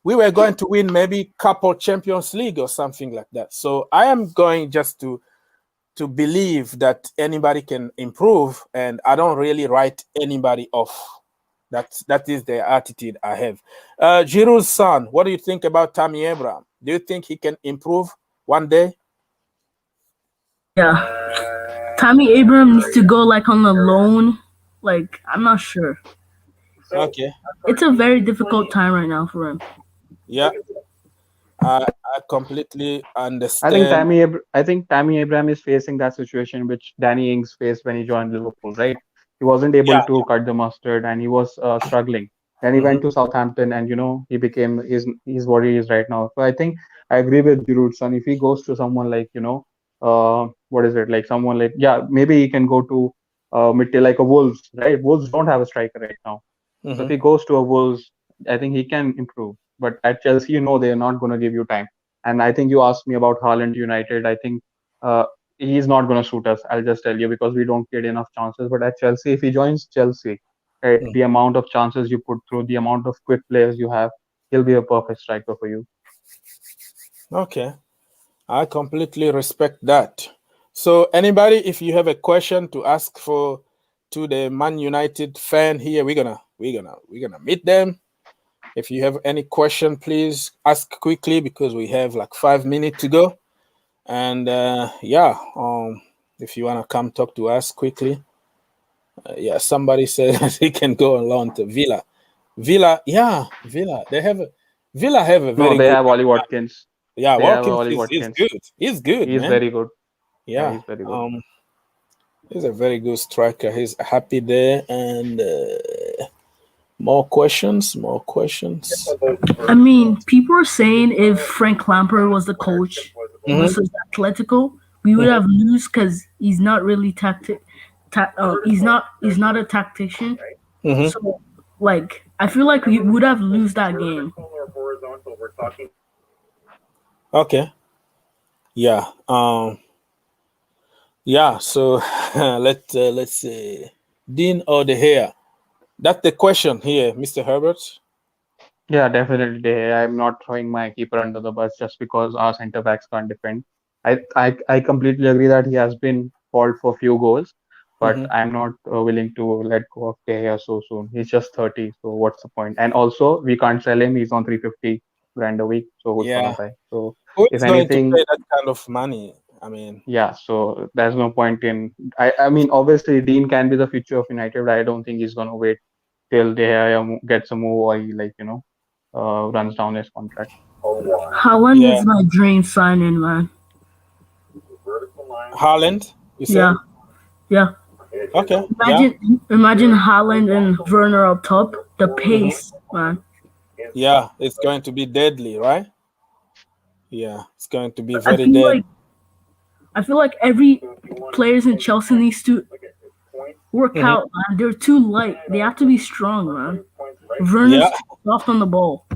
We were going to win maybe couple Champions League or something like that. So I am going just to believe that anybody can improve, and I don't really write anybody off. That is the attitude I have. Giroud's son, what do you think about Tammy Abraham? Do you think he can improve one day? Yeah. Tammy Abraham needs to go like on a loan. Like, I'm not sure. Okay. It's a very difficult time right now for him. Yeah. I completely understand. I think Tammy Abraham is facing that situation which Danny Ings faced when he joined Liverpool, right? He wasn't able to cut the mustard, and he was struggling. Then he went to Southampton, and he became he's what he is right now. So I think I agree with Giroud's son. If he goes to someone like what is it, like someone like maybe he can go to like a Wolves, right? Wolves don't have a striker right now. So if he goes to a Wolves, I think he can improve. But at Chelsea, they're not going to give you time. And I think you asked me about Haaland United. I think he's not going to suit us. I'll just tell you, because we don't get enough chances. But at Chelsea, if he joins Chelsea, right, the amount of chances you put through, the amount of quick players you have, he'll be a perfect striker for you. Okay, I completely respect that. So, anybody, if you have a question to ask to the Man United fan here, we're gonna meet them. If you have any question, please ask quickly, because we have like 5 minutes to go. And if you want to come talk to us quickly. Somebody said he can go along to Villa. Villa. They have a very they good have Ollie Watkins. Yeah, Watkins is good. He's good, He's man. very good. Yeah, he's very good. He's a very good striker. He's happy there. And more questions. I mean, people are saying if Frank Lampard was the coach versus Atletico, we would have lose because he's not really he's not a tactician. So, like, I feel like we would have lose that game. Okay. Yeah. So let's see. Dean or De Gea? That's the question here, Mr. Herbert. Yeah, definitely. I'm not throwing my keeper under the bus just because our centre backs can't defend. I completely agree that he has been called for few goals, but I'm not willing to let go of De Gea so soon. He's just 30, so what's the point? And also, we can't sell him. He's on 350 grand a week, so who's gonna buy? So who's going to pay that kind of money? I mean, so there's no point in. I mean, obviously, Dean can be the future of United, but I don't think he's gonna wait till De Gea gets a move, or he runs down his contract. Haaland is my dream signing, man. Haaland, you said? Yeah. Okay. Imagine Haaland and Werner up top. The pace, man. Yeah, it's going to be deadly, right? Yeah, it's going to be very deadly. I feel like every players in Chelsea needs to work out, man. They're too light. They have to be strong, man. Werner's soft on the ball.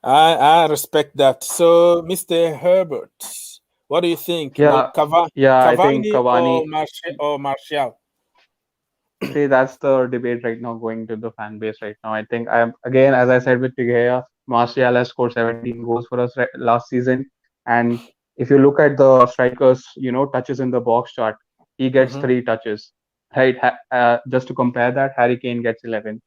I respect that. So, Mr. Herbert, what do you think? I think Cavani or Martial? See, that's the debate right now going to the fan base right now. I think I'm again, as I said with Tigea, Martial has scored 17 goals for us last season. And if you look at the strikers, touches in the box chart, he gets 3 touches. Right? Just to compare that, Harry Kane gets 11.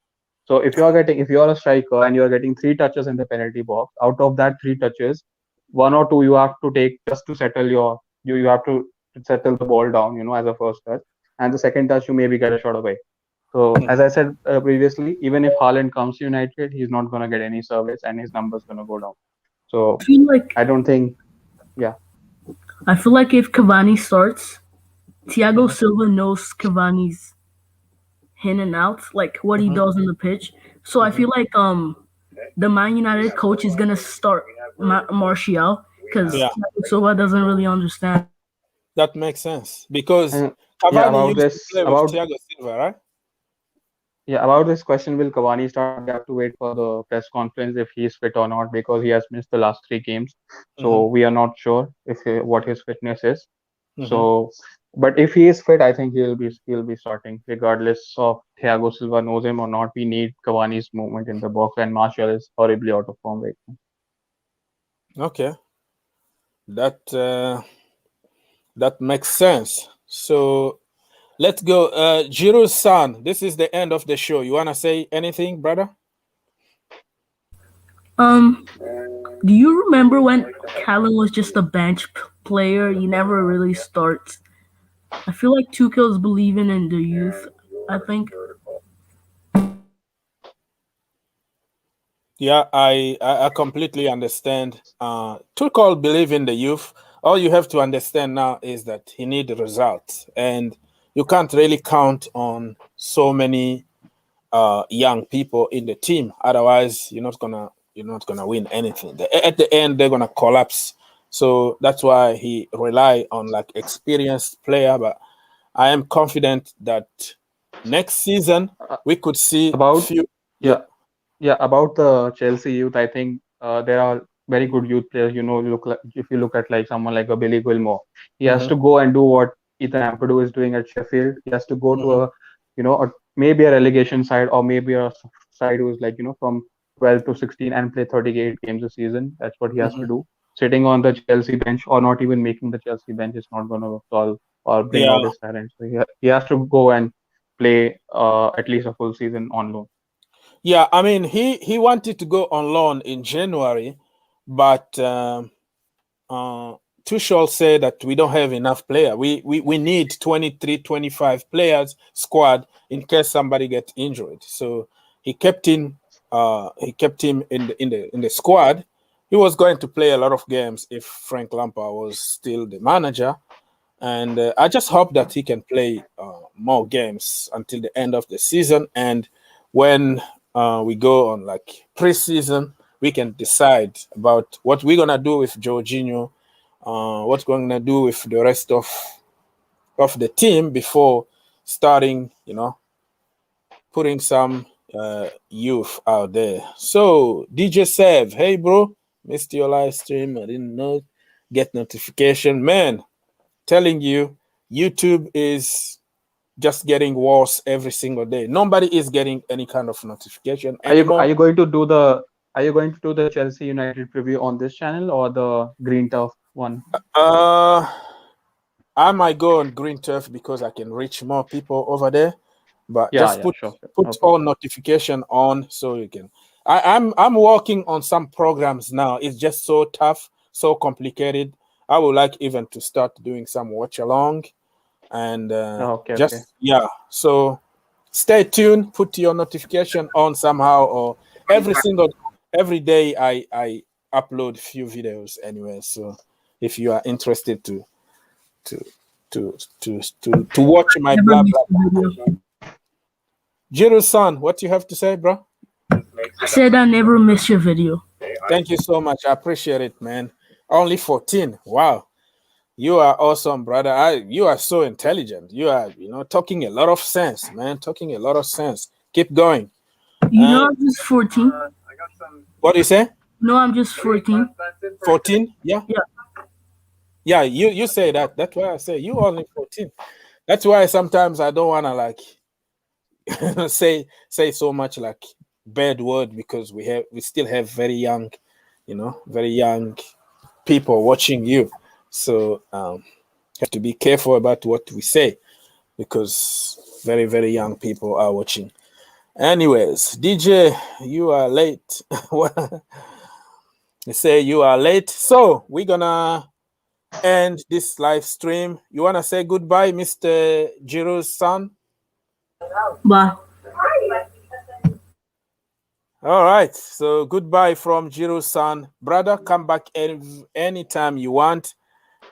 So if you're a striker and you're getting 3 touches in the penalty box, out of that 3 touches, 1 or 2 you have to take just to settle you have to settle the ball down, as a first touch, and the second touch you maybe get a shot away. So as I said previously, even if Haaland comes to United, he's not gonna get any service and his number's gonna go down. So I don't think, yeah. I feel like if Cavani starts, Thiago Silva knows Cavani's in and out, like what he does on the pitch. So I feel like the Man United coach is gonna start Martial because Thiago Silva doesn't really understand. That makes sense because Yeah, Cavani used to play with Thiago Silva, right? Yeah, about this question, will Cavani start? We have to wait for the press conference if he's fit or not because he has missed the last 3 games. So we are not sure if what his fitness is. So, but if he is fit, I think he'll be starting regardless of Thiago Silva knows him or not. We need Cavani's movement in the box, and Martial is horribly out of form right now. Okay, that makes sense. So let's go. Giroud-san, this is the end of the show. You wanna say anything, brother? Do you remember when Haaland was just a bench player? He never really starts. I feel like Tuchel's believing in the youth. I think. Yeah, I completely understand. Tuchel believe in the youth. All you have to understand now is that he need results, and you can't really count on so many young people in the team. Otherwise, you're not gonna win anything. At the end, they're gonna collapse. So that's why he rely on like experienced player. But I am confident that next season we could see about about the Chelsea youth. I think there are very good youth players. If you look at like someone like a Billy Gilmore, he has to go and do what Ethan Ampadu is doing at Sheffield. He has to go to maybe a relegation side or maybe a side who is like from 12 to 16 and play 38 games a season. That's what he has to do. Sitting on the Chelsea bench or not even making the Chelsea bench is not going to solve or bring out his talent. So he has to go and play at least a full season on loan. Yeah, I mean he wanted to go on loan in January, but Tuchel said that we don't have enough players. We need 23, 25 players squad in case somebody gets injured. So he kept him in the squad. He was going to play a lot of games if Frank Lampard was still the manager, and I just hope that he can play more games until the end of the season. And when we go on like preseason, we can decide about what we're gonna do with Jorginho, what we're gonna do with the rest of the team before starting, putting some youth out there. So DJ Sev, hey bro, missed your live stream. I didn't know. Get notification, man. Telling you, YouTube is just getting worse every single day. Nobody is getting any kind of notification anymore. Are you going to do the Chelsea United preview on this channel or the Green Turf one? I might go on Green Turf because I can reach more people over there. But just put all notification on so you can. I'm working on some programs now. It's just so tough, so complicated. I would like even to start doing some watch along. And so stay tuned, put your notification on somehow, or every day I upload few videos anyway. So if you are interested to watch my blah blah. Giroud-san, what you have to say, bro? I said I never miss your video. Thank you so much. I appreciate it, man. Only 14. Wow. You are awesome, brother. You are so intelligent. You are, talking a lot of sense, man. Talking a lot of sense. Keep going. I'm just 14. What do you say? No, I'm just 14. 14? Yeah? Yeah. Yeah, you say that. That's why I say you only 14. That's why sometimes I don't want to say so much like bad word, because we still have very young people watching you. So have to be careful about what we say, because very, very young people are watching. Anyways, DJ, you are late. You say you are late, so we're gonna end this live stream. You wanna say goodbye, Mr. Jiro's son? Bye. All right, so goodbye from Jiro-san. Brother, come back anytime you want,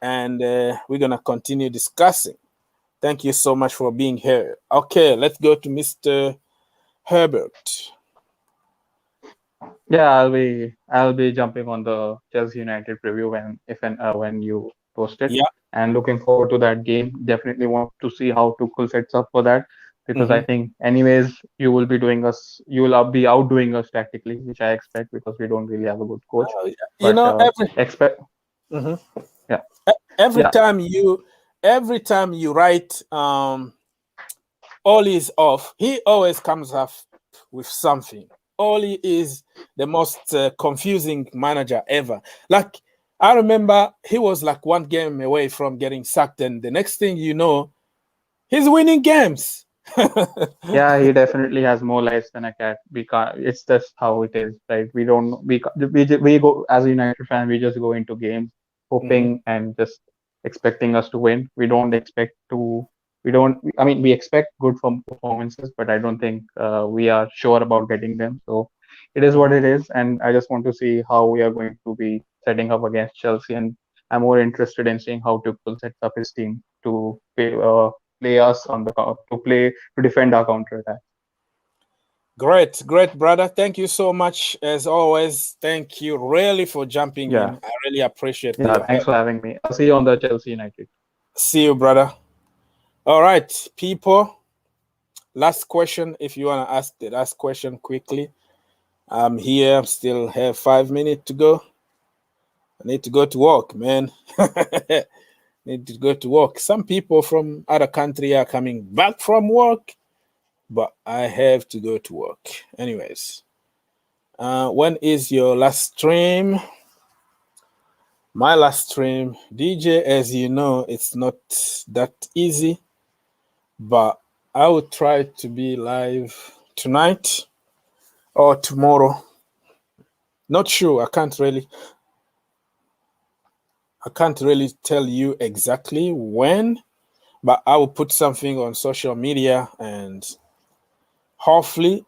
and we're going to continue discussing. Thank you so much for being here. Okay, let's go to Mr. Herbert. Yeah, I'll be jumping on the Chelsea United preview when you post it. Yeah. And looking forward to that game. Definitely want to see how Tuchel sets up for that, because I think anyways you will be outdoing us tactically, which I expect, because we don't really have a good coach. Every time you write Oli is off, he always comes up with something. Oli is the most confusing manager ever. Like, I remember he was like one game away from getting sacked, and the next thing you know, he's winning games. Yeah, he definitely has more lives than a cat. We can't. It's just how it is, right? We don't. We go as a United fan. We just go into games hoping and just expecting us to win. We don't expect to. We don't. I mean, we expect good performances, but I don't think we are sure about getting them. So it is what it is, and I just want to see how we are going to be setting up against Chelsea. And I'm more interested in seeing how Tuchel sets up his team to play us on the to defend our counter attack. Great, brother. Thank you so much as always. Thank you really for jumping in. I really appreciate it. Yeah, thanks for having me. I'll see you on the Chelsea United. See you, brother. All right, people. Last question. If you want to ask the last question quickly, I'm here. Still have 5 minutes to go. I need to go to work, man. Need to go to work. Some people from other country are coming back from work, but I have to go to work. Anyways, when is your last stream? My last stream, DJ, as you know, it's not that easy, but I will try to be live tonight or tomorrow. Not sure. I can't really tell you exactly when, but I will put something on social media, and hopefully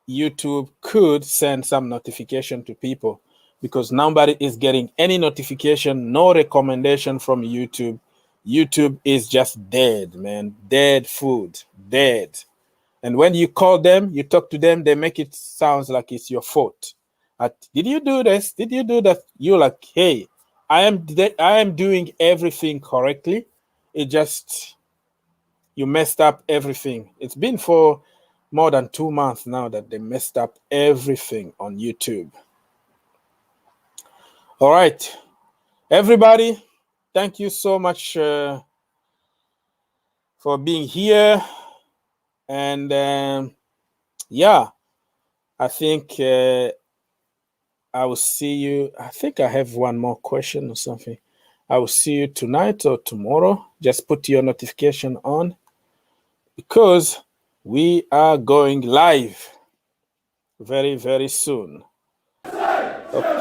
YouTube could send some notification to people, because nobody is getting any notification, no recommendation from YouTube. YouTube is just dead, man. Dead food, dead. And when you call them, you talk to them, they make it sound like it's your fault. Did you do this? Did you do that? You're like, hey, I am doing everything correctly. It just, you messed up everything. It's been for more than 2 months now that they messed up everything on YouTube. All right, everybody, thank you so much for being here. And yeah, I think I will see you. I think I have one more question or something. I will see you tonight or tomorrow. Just put your notification on, because we are going live very, very soon. Okay.